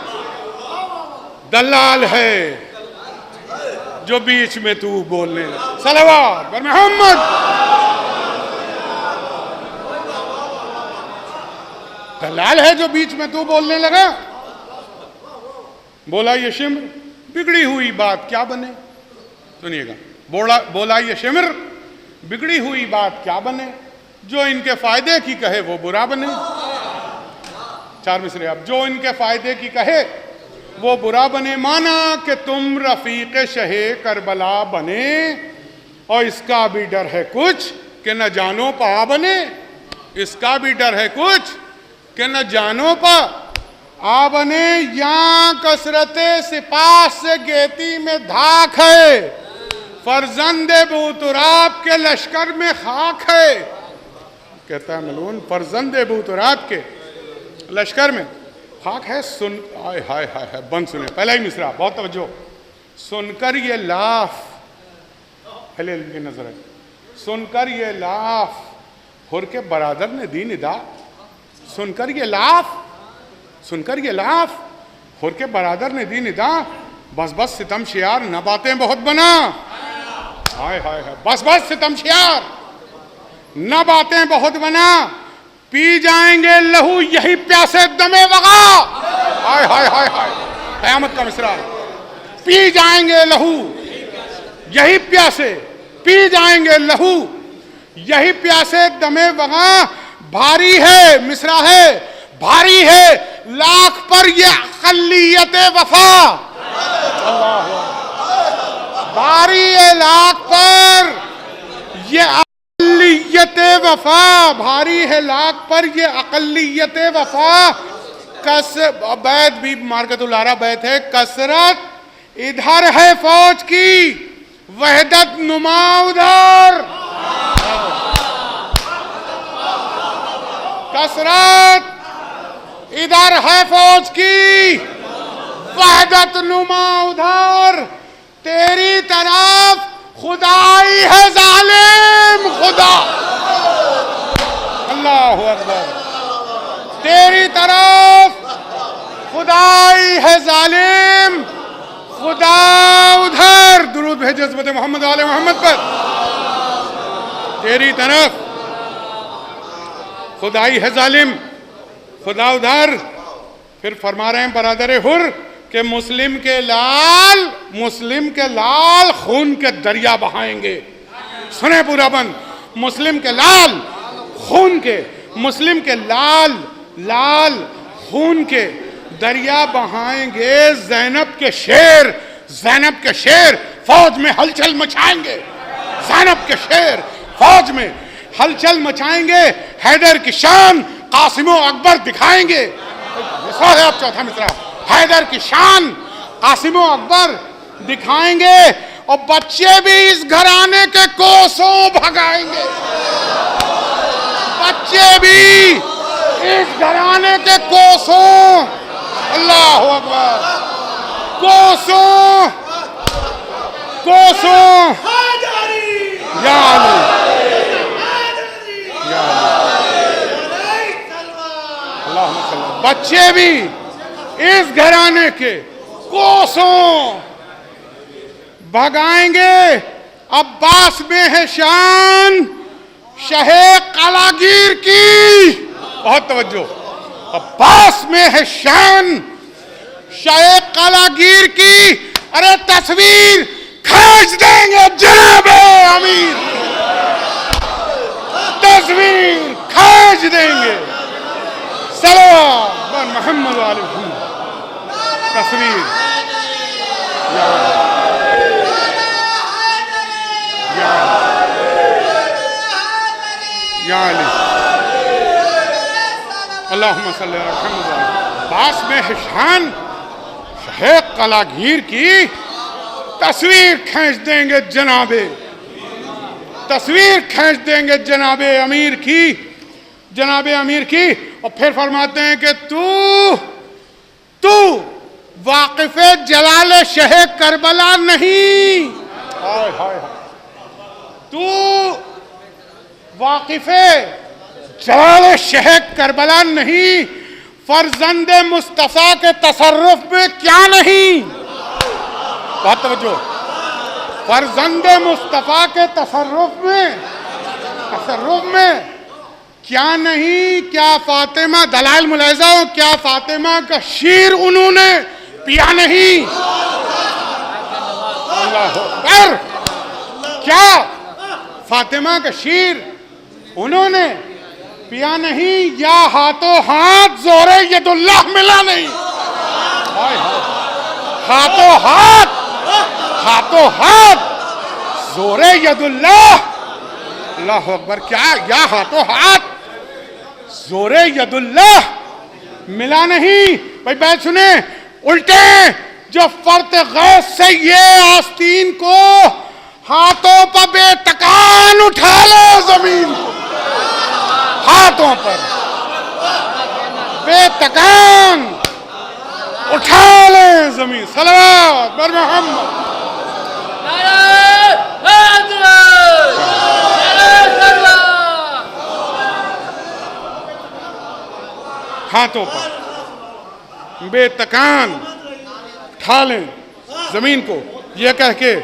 दलाल है जो बीच में तू बोलने लगा। सलवात बर मोहम्मद। दलाल है जो बीच में तू बोलने लगा। बोला ये शिम्र, बिगड़ी हुई बात क्या बने। सुनिएगा, बोला ये शिम्र, बिगड़ी हुई बात क्या बने, जो इनके फायदे की कहे वो बुरा बने। चार मिसरे अब, जो इनके फायदे की कहे वो बुरा बने। माना कि तुम रफीक शहे करबला बने, और इसका भी डर है कुछ कि न जानो पा बने। इसका भी डर है कुछ कि न जानो पा आ बने। या कसरते सिपाह से गेती में धाक है, फर्जंदे बूतुराब के लश्कर में खाक है। कहता है मलून, फर्जंदे बूतुराब के लश्कर में खाक है। सुन हाय हाय हाय हाय, बंद सुने पहला ही मिसरा, बहुत तवज्जो। सुनकर ये लाफ, पहले नजर है, सुनकर ये लाफ हुर के बरादर ने दी निदा। सुनकर ये लाफ हुर के बरादर ने दी निदा। बस बस सितम शियार न बातें बहुत बना। हाय हाय हाय, बस बस सितम शियार न बातें बहुत बना। पी जाएंगे लहू यही प्यासे दमे वगा। हाय हाय हाय हाय, कयामत का मिसरा। पी जाएंगे लहू यही प्यासे, पी जाएंगे लहू यही प्यासे दमे वगा। भारी है मिसरा है, भारी है लाख पर ये अक़ल्लियत वफा। भारी है लाख पर ये अक़ल्लियत वफा। भारी है लाख पर ये अक़ल्लियत वफा। बैत भी मार्कतुल-आरा बैत है। कसरत इधर है फौज की, वहदत नुमा उधर। कसरत इधर है फौज की, वहदत नुमा उधर। तेरी तरफ खुदाई है जालिम खुदा। अल्लाहु अकबर। तेरी तरफ खुदाई है जालिम खुदा उधर। दुरूद भेजे हज़रत मोहम्मद वाले मोहम्मद पर। तेरी तरफ खुदाई है जालिम खुदा उधर। फिर फरमा रहे हैं बरादर हुर कि मुस्लिम के लाल खून के दरिया बहाएंगे। सुने पूरा बंद, मुस्लिम के लाल खून के, मुस्लिम के लाल खून के दरिया बहाएंगे। ज़ैनब के शेर फौज में हलचल मचाएंगे। ज़ैनब के शेर फौज में हलचल मचाएंगे। हैदर की शान कासिमो अकबर दिखाएंगे। है अब चौथा मिसरा। हैदर की शान कासिमो अकबर दिखाएंगे, और बच्चे भी इस घराने के कोसों भगाएंगे। बच्चे भी इस घराने के कोसों, अल्लाह अकबर, कोसों कोसों, या अली, या अली, अल्लाह, बच्चे भी इस घराने के कोसों भगाएंगे। अब्बास में है शान शहे कालागीर की, बहुत तवज्जो, अब्बास में है शान शहे कालागीर की। अरे तस्वीर खींच देंगे जनाबे अमीर, तस्वीर खींच देंगे, सलाम मोहम्मद वाले तस्वीर, या अली, अल्लाहुम्मा सल्ली अला मुहम्मद। पास में है शान शहे कालागीर की, तस्वीर खींच देंगे जनाबे, तस्वीर खींच देंगे जनाबे अमीर की, जनाबे अमीर की। और फिर फरमाते हैं कि तू वाकिफ़े जलाल शहे करबला नहीं, हाय हाय हाय, तू वाकिफ़े जलाल शहे करबला नहीं, फर्जंद मुस्तफ़ा के तसर्रुफ में क्या नहीं, बहुत तवज्जो, फर्जंद मुस्तफ़ा के तसर्रुफ में क्या नहीं, क्या फातिमा दलाइल मुलाहिज़ा हो, क्या फातिमा का शीर उन्होंने पिया नहीं, अल्लाह अकबर, क्या फातिमा का शीर उन्होंने पिया नहीं, या हाथों हाथ जोरे यदुल्लाह मिला नहीं, हाय हाय, हाथों हाथ जोरे यदुल्लाह, अल्लाह अकबर, क्या या हाथों हाथ जोरे यदुल्लाह मिला नहीं। भाई बात सुने, उल्टे जो फर्त गैस से ये आस्तीन को हाथों पर बेतकान उठा ले, जमीन को हाथों पर बेतकान उठा ले जमीन, सलावत बर मोहम्मद, हाथों पर बेतकान उठा लें जमीन को, ये कह के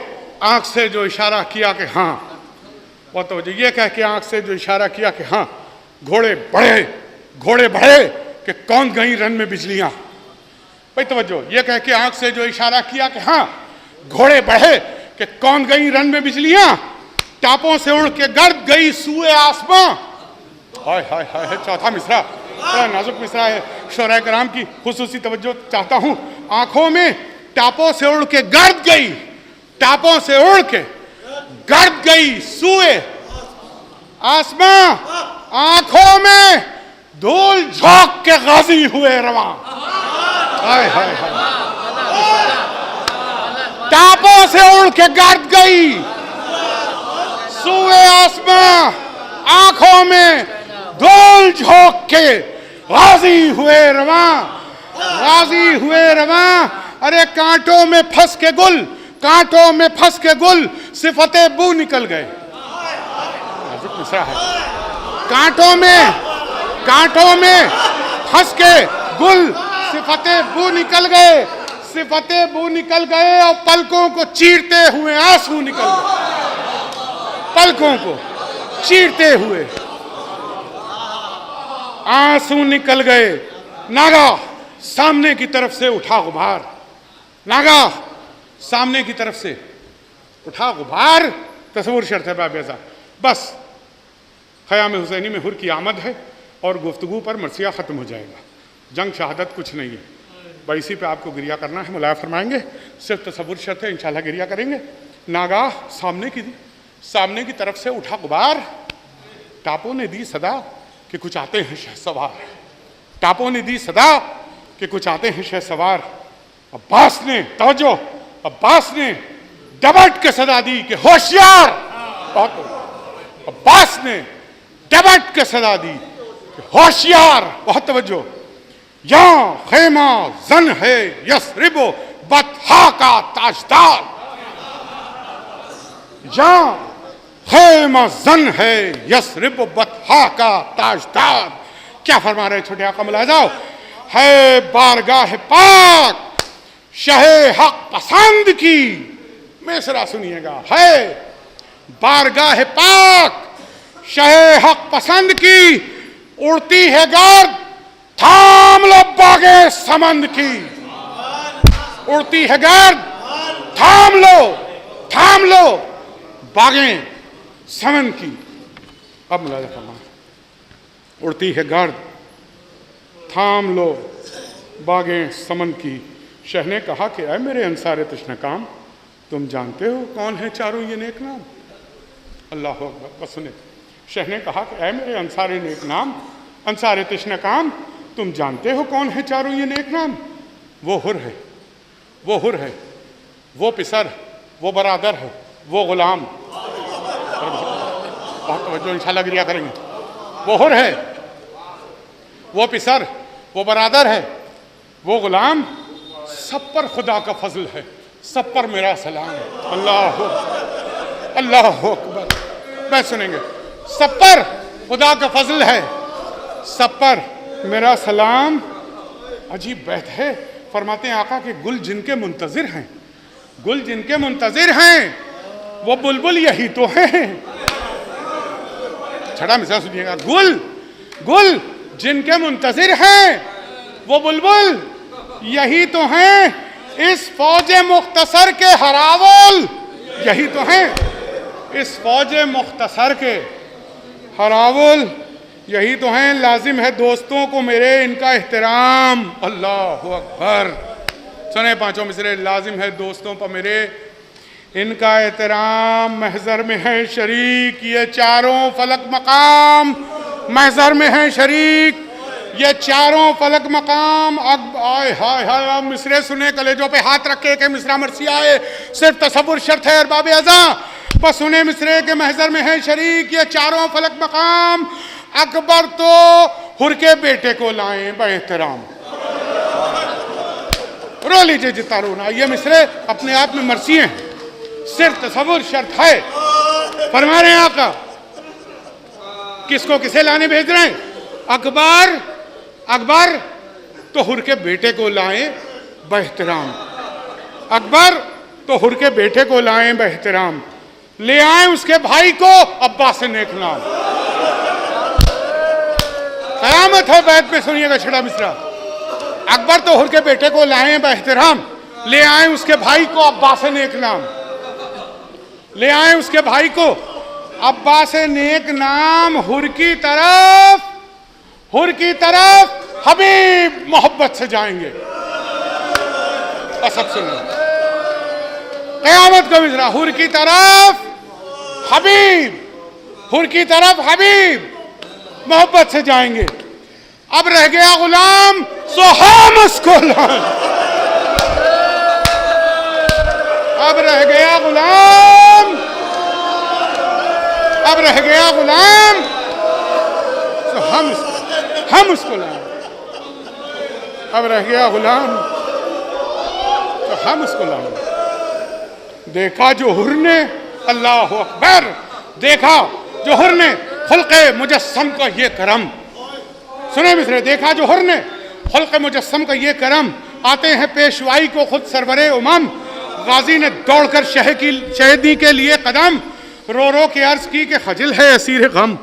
आंख से जो इशारा किया कि हाँ, बहुत तो ये कह के आंख से जो इशारा किया कि हाँ, घोड़े बढ़े कि कौन गई रन में बिजलियां, भाई तवज्जो, ये कह के आंख से जो इशारा किया कि हाँ, घोड़े बढ़े कि कौन गई रन में बिजलियां, टापों से उड़ के गर्द गई सूए आसमां, हाय हाय हाय, चौथा मिसरा बड़ा नाजुक मिसरा है, शोरा कराम की खुसूसी तवज्जो चाहता हूँ। आंखों में टापों से उड़ के गर्द गई, टापों से उड़ के गर्द गई सूए आसमां, आंखों में धूल झोंक के गाजी हुए रवां, हाय हाय हाय, टापों से उड़ के गर्द गई सूए आसमां, आंखों में धूल झोंक के गाजी हुए रवां, गाजी हुए रवां। अरे कांटों में फंस के गुल, कांटों में फंस के गुल सिफते बू निकल गए, है कांटों में फंस के गुल सिफते बू निकल गए, सिफते बू निकल गए, और पलकों को चीरते हुए आंसू निकल गए, पलकों को चीरते हुए आंसू निकल गए। नागा सामने की तरफ से उठा गुबार, नागा सामने की तरफ से उठा गुबार, तस्वुर शर्त है बाबेजा, बस ख़याम हुसैनी में हुर की आमद है और गुफ्तगू पर मरसिया ख़त्म हो जाएगा, जंग शहादत कुछ नहीं है। भाई इसी पे आपको गिरिया करना है, मुलाया फरमाएंगे, सिर्फ तस्वुर शर्त है, इंशाल्लाह गिरिया करेंगे। नागा सामने की तरफ से उठा गुबार, टापों ने दी सदा कि कुछ आते हैं शहसवार, टापों ने दी सदा कि कुछ आते हैं शहसवार। अब्बास ने तवज्जो, अब्बास ने डबट के सदा दी कि होशियार, अब्बास ने डबट के सदा दी होशियार, बहुत तवज्जो, यहाँ खेमा जन है यस्रिबो बतहा का ताजदार, यहाँ खेमा जन है यस्रिबो बतहा का ताजदार। क्या फरमा रहे छोटे आका मुलाज़ा, है बारगाह पाक शहे हक पसंद की, मिसरा सुनिएगा, है बारगाह पाक शहे हक पसंद की, उड़ती है गर्द थाम लो बागे समंद की, उड़ती है गर्द थाम लो बागे समंद की। अब मुलाज़ा फरमाएं, उड़ती है गर्द थाम लो बागे समंद की। शह ने कहा कि ऐ मेरे अंसार तशनकाम, तुम जानते हो कौन है चारों ये नेक नाम? अल्लाह अकबर। बस सुने, शह ने कहा कि ऐ मेरे अंसार नेक नाम, अंसार तशनकाम, तुम जानते हो कौन है चारों ये नेक नाम? वो हुर है, वो हुर है, वो पिसर, वो बरादर है, वो गुलाम। बहुत तवज्जो इंशाल्लाह गिरिया करेंगे। वो हुर है, वो पिसर, वो बरादर है, वो गुलाम, सब पर खुदा का फजल है, सब पर मेरा सलाम। अल्लाह अकबर। मैं सुनेंगे, सब पर खुदा का फजल है, सब पर मेरा सलाम। अजीब बैत है। फरमाते हैं आका कि गुल जिनके मुंतजिर हैं, गुल जिनके मुंतजिर हैं, वो बुलबुल यही तो हैं। छड़ा मिसाल सुनिएगा, गुल जिनके मुंतजिर हैं, वो बुलबुल यही तो हैं। इस फौजे मुख्तसर के हरावल यही तो हैं, इस फौजे मुख्तसर के हरावल यही तो हैं। लाजिम है दोस्तों को मेरे इनका एहतराम। अल्लाह अकबर। सुने पांचों मिसरे, लाजिम है दोस्तों पर मेरे इनका एहतराम। महजर में है शरीक ये चारों फलक मकाम, महजर में है शरीक ये चारों फलक मकाम। अब आए हाय हाय, मिसरे सुने, कलेजों पे हाथ रखे के मिसरा मरसी आए, सिर्फ तसव्वुर शर्त है अरबाब अज़ा। बस सुने मिसरे के महजर में है शरीक ये चारों फलक मकाम। अकबर तो हुर के बेटे को लाए बेहतराम। रो लीजिए जितना रोना, ये मिसरे अपने आप में मरसी हैं, सिर्फ तसव्वुर शर्त है। फरमा रहे हैं आका, किसको किसे लाने भेज रहे हैं? अकबर तो हुर के बेटे को लाए बेहतराम, अकबर तो हुर के बेटे को लाए बेहतराम, ले आए उसके भाई को अब्बास नेक नाम। कयामत है बैत पे, सुनिएगा छड़ा मिसरा। अकबर तो हुर के बेटे को लाए बेहतराम, ले आए उसके भाई को अब्बास नेक नाम, ले आए उसके भाई को अब्बास नेक नाम। हुर की तरफ हबीब मोहब्बत से जाएंगे। सब सुनो, कयामत का मिसरा, हुर की तरफ हबीब, हुर की तरफ हबीब मोहब्बत से जाएंगे। अब रह गया गुलाम सो हम उसको लाएं, अब रह गया गुलाम, अब रह गया गुलाम तो हम उसको लाएं, अब रह गया गुलाम तो हम उसको लाएं। देखा जो हुर ने, अल्लाह अकबर, देखा जो हुर ने खुल्क़े मुजस्सम का ये करम। सुने मिसरे, देखा जो हुर ने खुल्क़े मुजस्सम का ये करम। आते हैं पेशवाई को खुद सरवरे उमम, गाजी ने दौड़कर शहीदी के लिए कदम। रो रो के अर्ज की के खजिल है असीर गम,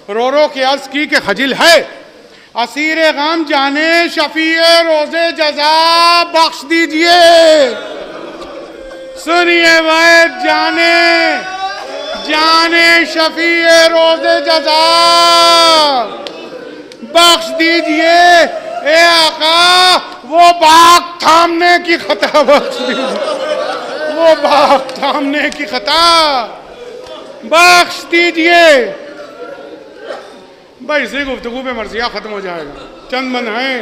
रो रो के अर्ज की के खजिल है असीर गम। जाने शफीए रोज़े जज़ा बख्श दीजिए, सुनिए वैद, जाने शफीए रोज़े जज़ा बख्श दीजिए। ए आका वो बाग थामने की खता बख्श दीजिए, वो बाग थामने की खता बख्श दीजिए। भाई इसी गुफ्तगू पे मर्जिया खत्म हो जाएगा, चंद मन है।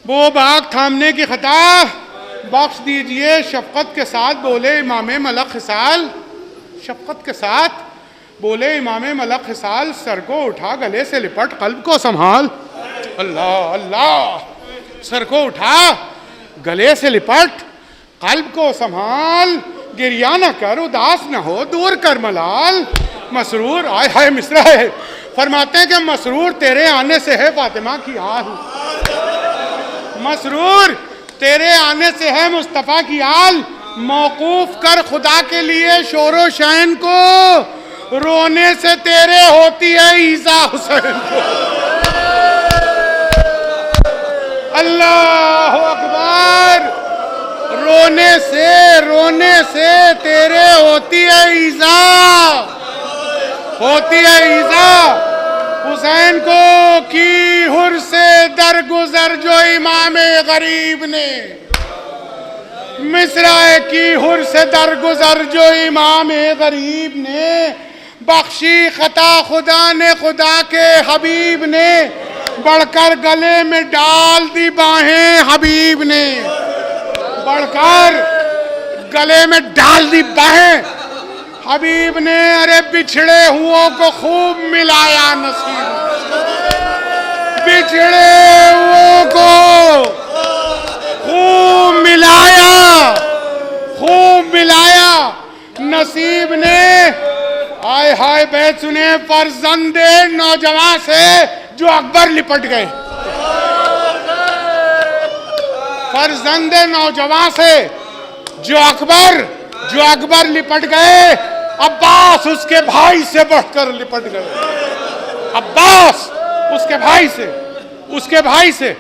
वो बाग थामने की खता बख्श दीजिए। शफकत के साथ बोले इमाम मलक खिसाल, शफकत के साथ बोले इमाम मलक खिसाल, सर को उठा, गले से लिपट, कल्ब को संभाल। अल्लाह अल्लाह, सर को उठा, गले से लिपट, कल्ब को संभाल, गिरिया न कर, उदास न हो, दूर कर मलाल। मसरूर, आय हाय मिसरा है, फरमाते हैं कि मसरूर तेरे आने से है फातिमा की आल, मसरूर तेरे आने से है मुस्तफ़ा की आल। मौकूफ कर खुदा के लिए शोरो शैन को, रोने से तेरे होती है ईसा हुसैन को। अल्लाह अकबर, रोने से तेरे होती है ईसा, होती है ईसा। हुसैन को की हुर से दरगुजर जो इमाम गरीब ने, मिसराए की हुर से दरगुजर जो इमाम गरीब ने, बख्शी खता खुदा ने खुदा के हबीब ने, बढ़कर गले में डाल दी बाहें हबीब ने, बढ़कर गले में डाल दी बाहें हबीब ने। अरे बिछड़े हुओं को खूब मिलाया नसीब, बिछड़े हुओं को खूब मिलाया, खूब मिलाया नसीब ने। आय हाय बैत सुने, फर्जंदे नौजवान से जो अकबर लिपट गए, फर्जंदे नौजवान से जो अकबर लिपट गए। अब्बास उसके भाई से बढ़कर लिपट गए, अब्बास उसके भाई से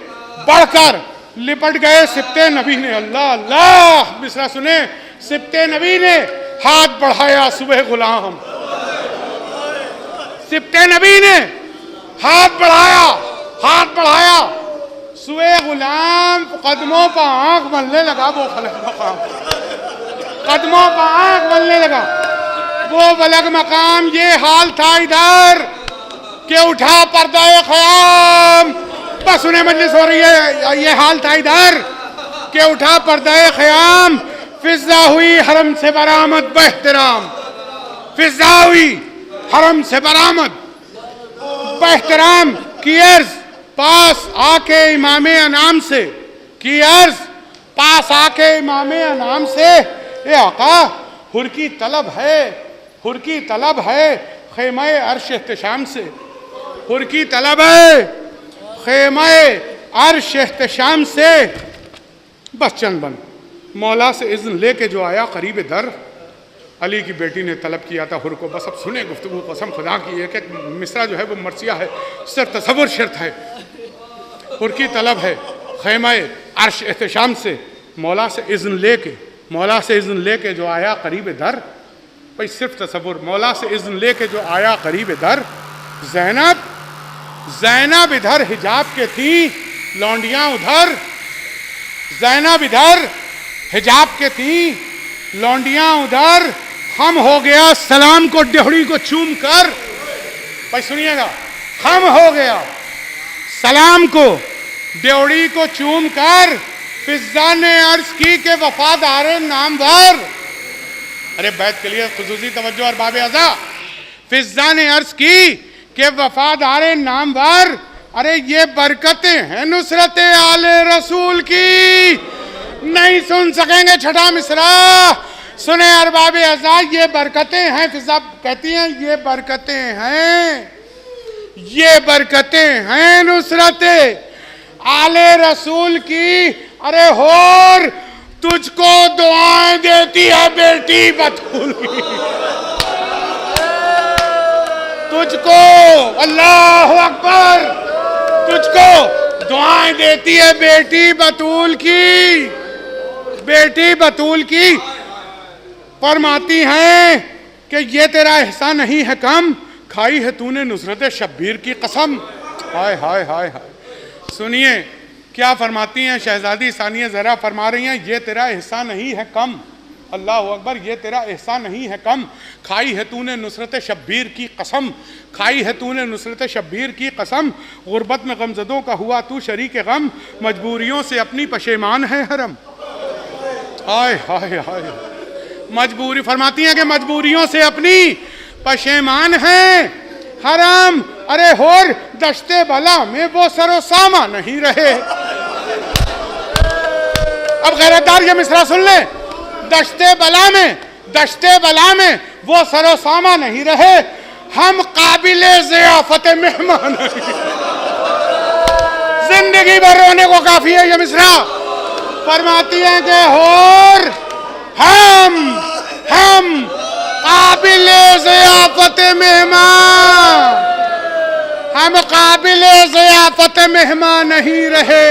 बढ़कर लिपट गए सिब्ते नबी ने। अल्लाह अल्लाह, मिसरा सुने, सिब्ते नबी ने हाथ बढ़ाया सुबह गुलाम, सिब्ते नबी ने हाथ बढ़ाया सुबह गुलाम। कदमों पर आंख मलने लगा वो फलक मकाम, कदमों पर आंख मलने लगा वो बलग मकाम। ये हाल था इधर के उठा पर्दा ख़याम, बस उन्हें मजलिस हो रही है। ये हाल था इधर के उठा पर्दा ख़याम, फिजा हुई हरम से बरामद बहतराम, फिजा हुई हरम से बरामद बहतराम की अर्ज पास आके इमाम अनाम से, की अर्ज पास आके इमाम अनाम से, ए आका हुर की तलब है, हुर की तलब है खेमे अर्श एहतशाम से, हुर की तलब है खेमे अर्श एहतशाम से। बस चंद बन मौला से इज़्न लेके जो आया करीब दर, अली की बेटी ने तलब किया था हुर को। बस अब सुने गुफ्तगू, कसम खुदा की एक एक मिसरा जो है वो मर्सिया है, सिर्फ तसव्वुर शर्त है। हुर की तलब है खेमे अर्श एहतशाम से, मौला से इज़्न लेके जो आया करीब दर। भाई सिर्फ तसव्वुर, मौला से इज़्न लेके जो आया करीब दर। ज़ैनब इधर हिजाब के थी, लौंडियाँ उधर, ज़ैनब इधर हिजाब के थी, लौंडियाँ उधर। हम हो गया सलाम को डेहड़ी को चूम कर, भाई सुनिएगा, हम हो गया सलाम को डेहड़ी को चूम कर। फिजा ने अर्ज की के वफादार नामवर, अरे बैत के लिए खुसूसी तवज्जो और बाब अज़ा। फिजा ने अर्ज की के वफादार नामवर, अरे ये बरकतें हैं नुसरत आले रसूल की। नहीं सुन सकेंगे छठा मिसरा, सुने अरबाब अज़ा, ये बरकतें हैं। फिजा कहती हैं ये बरकतें हैं नुसरत आले रसूल की। अरे होर तुझको दुआएं देती है बेटी बतूल की, तुझको, अल्लाह अकबर, तुझको दुआएं देती है बेटी बतूल की, बेटी बतूल की। फरमाती हैं कि ये तेरा एहसान नहीं है कम, खाई है तूने नुसरत शब्बीर की कसम। हाय हाय हाय हाय, सुनिए क्या फरमाती हैं शहजादी सानिया ज़हरा, फरमा रही हैं ये तेरा एहसान नहीं है कम, अल्लाह अकबर, ये तेरा एहसान नहीं है कम, खाई है तूने नुसरत शब्बीर की कसम, खाई है तूने नुसरत शब्बीर की कसम। गुर्बत में गमज़दों का हुआ तू शरीक गम, मजबूरियों से अपनी पशेमान है हरम। हाय हाय हाय, मजबूरी, फरमाती हैं कि मजबूरियों से अपनी पशेमान हैं। हराम अरे होर दश्ते बला में वो सरो सामा नहीं रहे। अब गैरतदार ये मिसरा सुन ले, दश्ते बला में वो सरो सामा नहीं रहे, हम काबिले ज़ियाफ़त मेहमान। जिंदगी भर रोने को काफी है ये मिसरा। फरमाती हैं कि होर हम काबिले ज़ियाफ़त मेहमान, हम काबिले ज़ियाफ़त मेहमान नहीं रहे।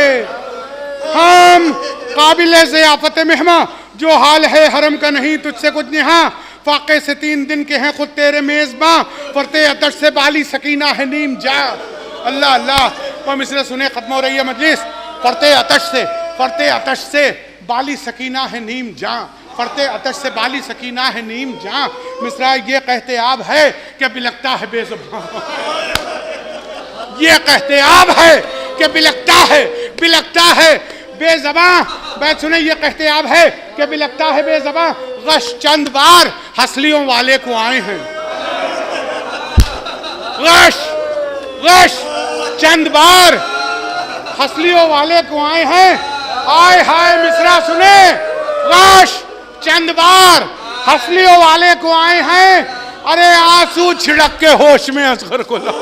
हम काबिले ज़ियाफ़त मेहमान, जो हाल है हरम का नहीं तुझसे कुछ निहा, फाके से 3 दिन के हैं खुद तेरे मेज़बां, फरते अतश से बाली सकीना है नीम जा। अल्लाह अल्लाह, वो मिसरे सुने, खत्म हो रही है मजलिस। फरते अतश से बाली सकीना है नीम जा, फरते अतश से बाली सकीना है नीम जा। मिसरा ये कहते आब है कि बिलकता है बेज़ुबान, ये कहते आब है कि बिलकता है बेज़बान। बैठ सुने, ये कहते आब है कि बिलकता है बेज़बान। गश चंद बार हसलियों वाले को आए हैं, गश चंद बार हसलियों वाले को आए हैं। आय हाय मिसरा सुने, गश चंद बार हसलियों वाले को आए हैं। अरे आंसू छिड़क के होश में असगर को लाओ,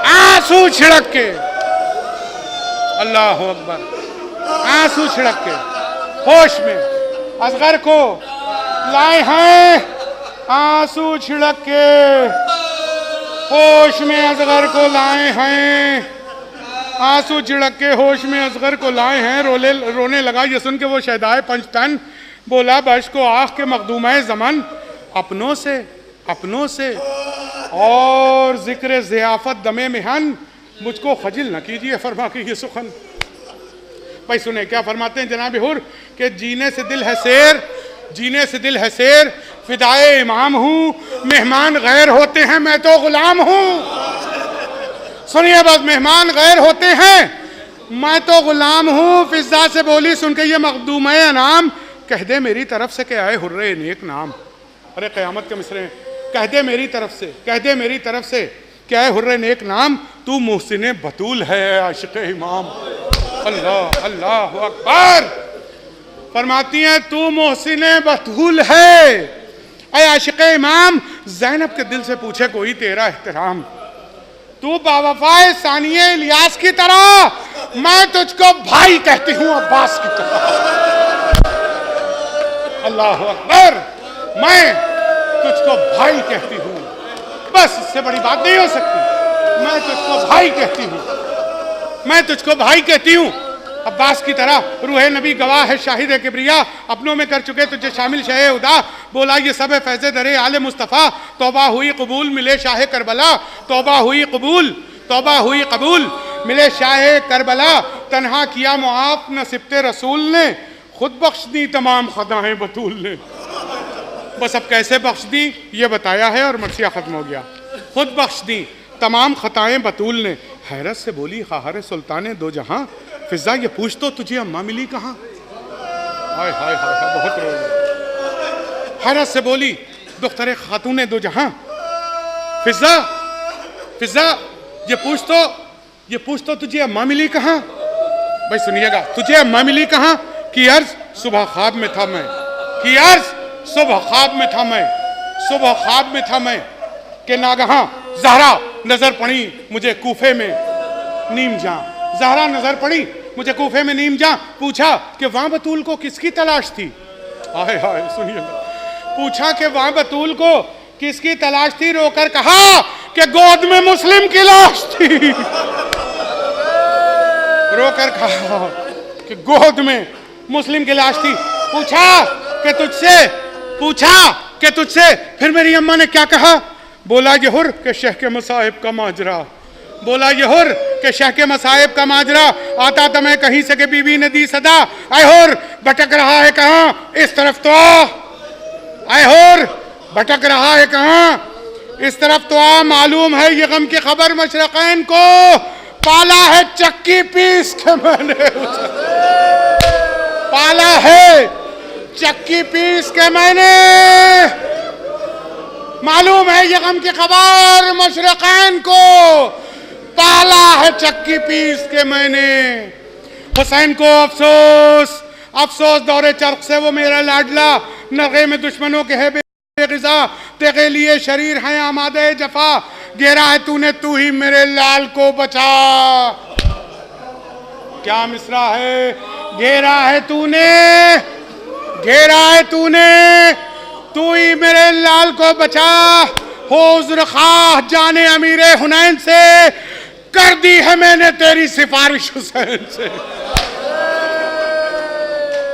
आंसू छिड़क के, अल्लाह अकबर, आंसू छिड़क के होश में असगर को लाए हैं। आंसू छिड़क के होश में असगर को लाए हैं, आंसू छिड़क के होश में असगर को लाए हैं। रोने लगा ये सुन के वो शहदाए पंचतन, बोला बश को आँख के मखदूमाए ज़मन, अपनों से और जिक्र ज़ियाफ़त दमे मिहन, मुझको खजिल न कीजिए फरमा के ये सुखन। भाई सुने क्या फरमाते हैं जनाब हुर कि जीने से दिल है शेर, फिदाए इमाम हूँ, मेहमान गैर होते हैं मैं तो गुलाम हूँ। सुनिए बस, मेहमान गैर होते हैं मैं तो गुलाम हूँ। फिजा से बोली सुन के ये मखदूम नाम, कह दे मेरी तरफ से कि आए हुर्रे नेक नाम। अरे क़यामत के मिसरे, कह दे मेरी तरफ से क्या है हुर्रे नेक नाम, तू मोहसिन बतूल है आशिक़ इमाम। अल्लाह अल्लाह अकबर। फरमाती हैं तू मोहसिन बतूल है ऐ आशिक़ इमाम, ज़ैनब के दिल से पूछे कोई तेरा एहतराम। तू बावफाए सानिए इलियास की तरह, मैं तुझको भाई कहती हूँ अब्बास की तरह। अल्लाह अकबर, मैं तुझको भाई कहती हूँ, बस इससे बड़ी बात नहीं हो सकती। मैं तुझको भाई कहती हूँ अब्बास की तरह। रूहे नबी गवाह है शाहिद किब्रिया, अपनों में कर चुके तुझे शामिल शहे उदा। बोला ये सब है फैज़े दरे आले मुस्तफ़ा, तौबा हुई कबूल मिले शाह करबला। तौबा हुई कबूल मिले शाह करबला। तन्हा किया मुआफ़ न सिब्ते रसूल ने, खुद बख्श दी तमाम खताएं बतूल ने। बस अब कैसे बख्श दी ये बताया है और मरसिया ख़त्म हो गया। खुद बख्श दी तमाम खताएं बतूल ने। हैरत से बोली ख़ाहर सुल्तान दो जहां, फिजा ये पूछ तो तुझे अम्मा मिली कहाँ। हाय हाय हाय बहुत रो। हैरत से बोली दुख्तरे खातून दो जहां, फिजा ये पूछ तो तुझे अम्मा मिली कहाँ। भाई सुनिएगा, तुझे अम्मा मिली कहाँ की अर्ज सुबह ख्वाब में था मैं, सुबह ख्वाब में था मैं कि नागहां ज़हरा नजर पड़ी मुझे कूफे में नीम जा। ज़हरा नजर पड़ी मुझे कूफे में नीम जा। पूछा कि वहां बतूल को किसकी तलाश थी। हाय हाय सुनिएगा, पूछा कि वहां बतूल को किसकी तलाश थी। रोकर कहा कि गोद में मुस्लिम की लाश थी। रोकर कहा कि गोद में मुस्लिम की लाश थी। पूछा कि तुझसे फिर मेरी अम्मा ने क्या कहा। बोला ये हुर के शह के मसाइब का माजरा, बोला ये हुर के शह के मसाइब का माजरा। आता तो मैं कहीं से के बीबी ने दी सदा, आए हुर भटक रहा है कहाँ इस तरफ तो आ। आए हुर भटक रहा है कहाँ इस तरफ तो आ। मालूम है ये गम की खबर मशरक़ैन को, पाला है चक्की पीस के मैंने पाला है चक्की पीस के मैंने, मालूम है ये गम की खबर मशरक़ैन को, पाला है चक्की पीस के मैंने। हुसैन को अफसोस, अफसोस दौरे चरख से वो मेरा लाडला, नगे में दुश्मनों के है बेग़िज़ा, तेरे लिए शरीर है आमादे जफा, घेरा है तूने तू ही मेरे लाल को बचा। क्या मिसरा है, घेरा है तूने, घेरा है तूने, तू ही मेरे लाल को बचा, हो उज़्र ख़्वाह जाने अमीरे हुनैन से, कर दी है मैंने तेरी सिफारिश हुसैन से।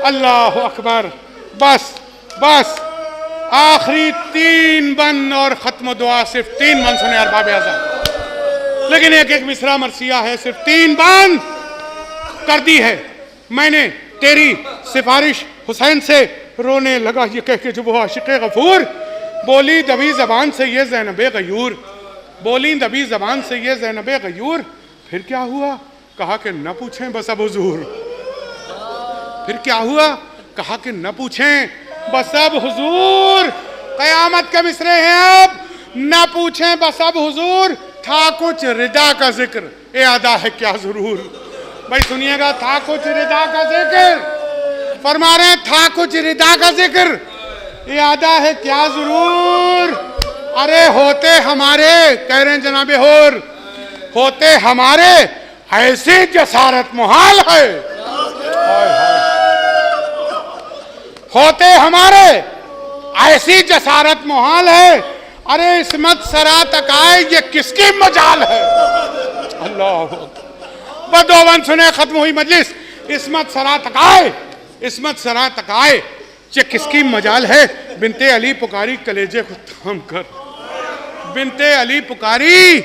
अल्लाह अकबर। बस बस आखिरी 3 बंद और खत्म दुआ, सिर्फ 3 बंद सुने अरबाब आज़म, लेकिन एक एक मिसरा मरसिया है, सिर्फ 3 बंद कर दी है मैंने तेरी सिफारिश हुसैन से। रोने लगा ये कह के जो वो आशिक़े गफूर, बोली दबी जबान से ये ज़ैनबे गयूर, बोली दबी जबान से ये ज़ैनबे गयूर। फिर क्या हुआ, कहा कि न पूछें बस अब हुजूर। फिर क्या हुआ, कहा कि न पूछें बस अब हुजूर। क़यामत के मिसरे हैं अब, न पूछें बस अब हुजूर, था कुछ रिदा का जिक्र, ए अदा है क्या जरूर। भाई सुनिएगा, था कुछ रिदा का जिक्र, फरमा रहे हैं था कुछ रिदा का जिक्र, ये आदा है क्या जरूर। अरे होते हमारे, कह रहे हैं जनाबे होर, होते हमारे ऐसी जसारत मुहाल है, होते हमारे ऐसी जसारत मुहाल है, अरे इस्मत सरा तक आए ये किसकी मजाल है। अल्लाह बदोवन सुने, खत्म हुई मजलिस। इस्मत सरा तक आए, इस्मत सरा तक आए ये किसकी मजाल है। बिनते अली पुकारी कलेजे को थाम कर, बिनते अली पुकारी,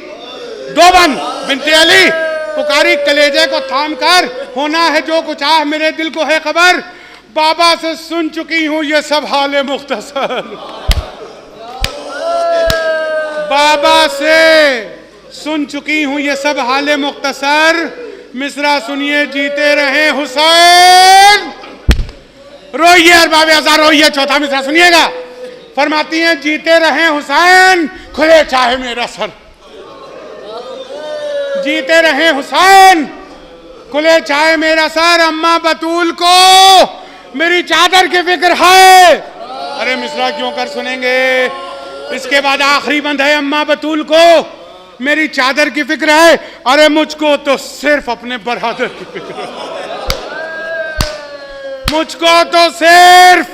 2 बंद, बिनते अली पुकारी कलेजे को थाम कर, होना है जो कुछ आह मेरे दिल को है खबर, बाबा से सुन चुकी हूं ये सब हाले मुख्तसर। बाबा से सुन चुकी हूं ये सब हाले मुख्तसर। मिसरा सुनिए, जीते रहे हुसैन। रोइए अरबाब आज़म, रोइए। चौथा मिसरा सुनिएगा, फरमाती हैं जीते रहे हुसैन, खुले चाहे मेरा सर। जीते रहे हुसैन, खुले चाहे मेरा सर, अम्मा बतूल को मेरी चादर की फिक्र है। अरे मिसरा क्यों कर सुनेंगे, इसके बाद आखिरी बंद है, अम्मा बतूल को मेरी चादर की फिक्र है, अरे मुझको तो सिर्फ अपने बरादर की फिक्र है, मुझको तो सिर्फ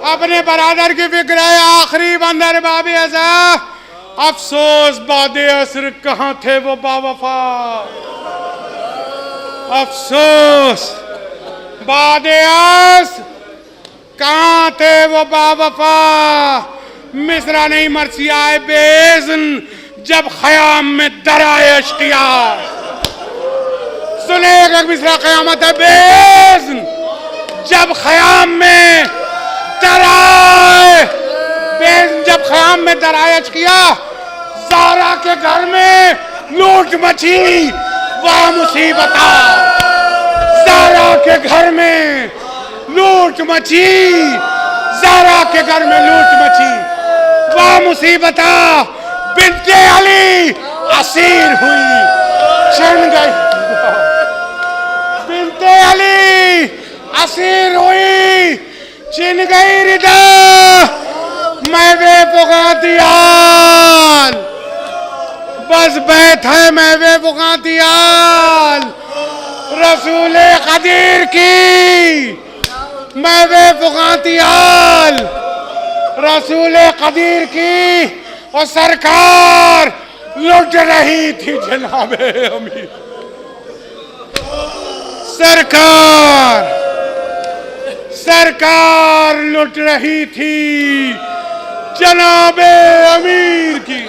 अपने बरादर की फिक्र है। आखिरी बंद अरबाब आज़म, अफसोस बादे असर कहाँ थे वो बावफा, अफसोस बादे असर कहाँ थे वो बावफा। मिसरा नहीं मरसिया है बेज़न, जब ख़याम में दराए अश्किया। सुने एक मिसरा, क़यामत है बेज़न, जब ख़याम में दराए, बेज़न जब ख़याम में दराए अश्किया। ज़ारा के घर में लूट मची वाह मुसीबता, ज़ारा के घर में लूट मची, ज़ारा के घर में लूट मची वाह मुसीबता। बिन्ते अली असीर हुई, छिन गई, बिन्ते अली असीर हुई, छिन गई रिदा, मैं बेपुगातियाल, बस बैठ है मैं बेपुगातियाल, रसूले कदीर की मैं बेपुगातियाल, रसूले कदीर की। और सरकार लुट रही थी जनाबे अमीर, सरकार, सरकार लुट रही थी जनाबे अमीर की।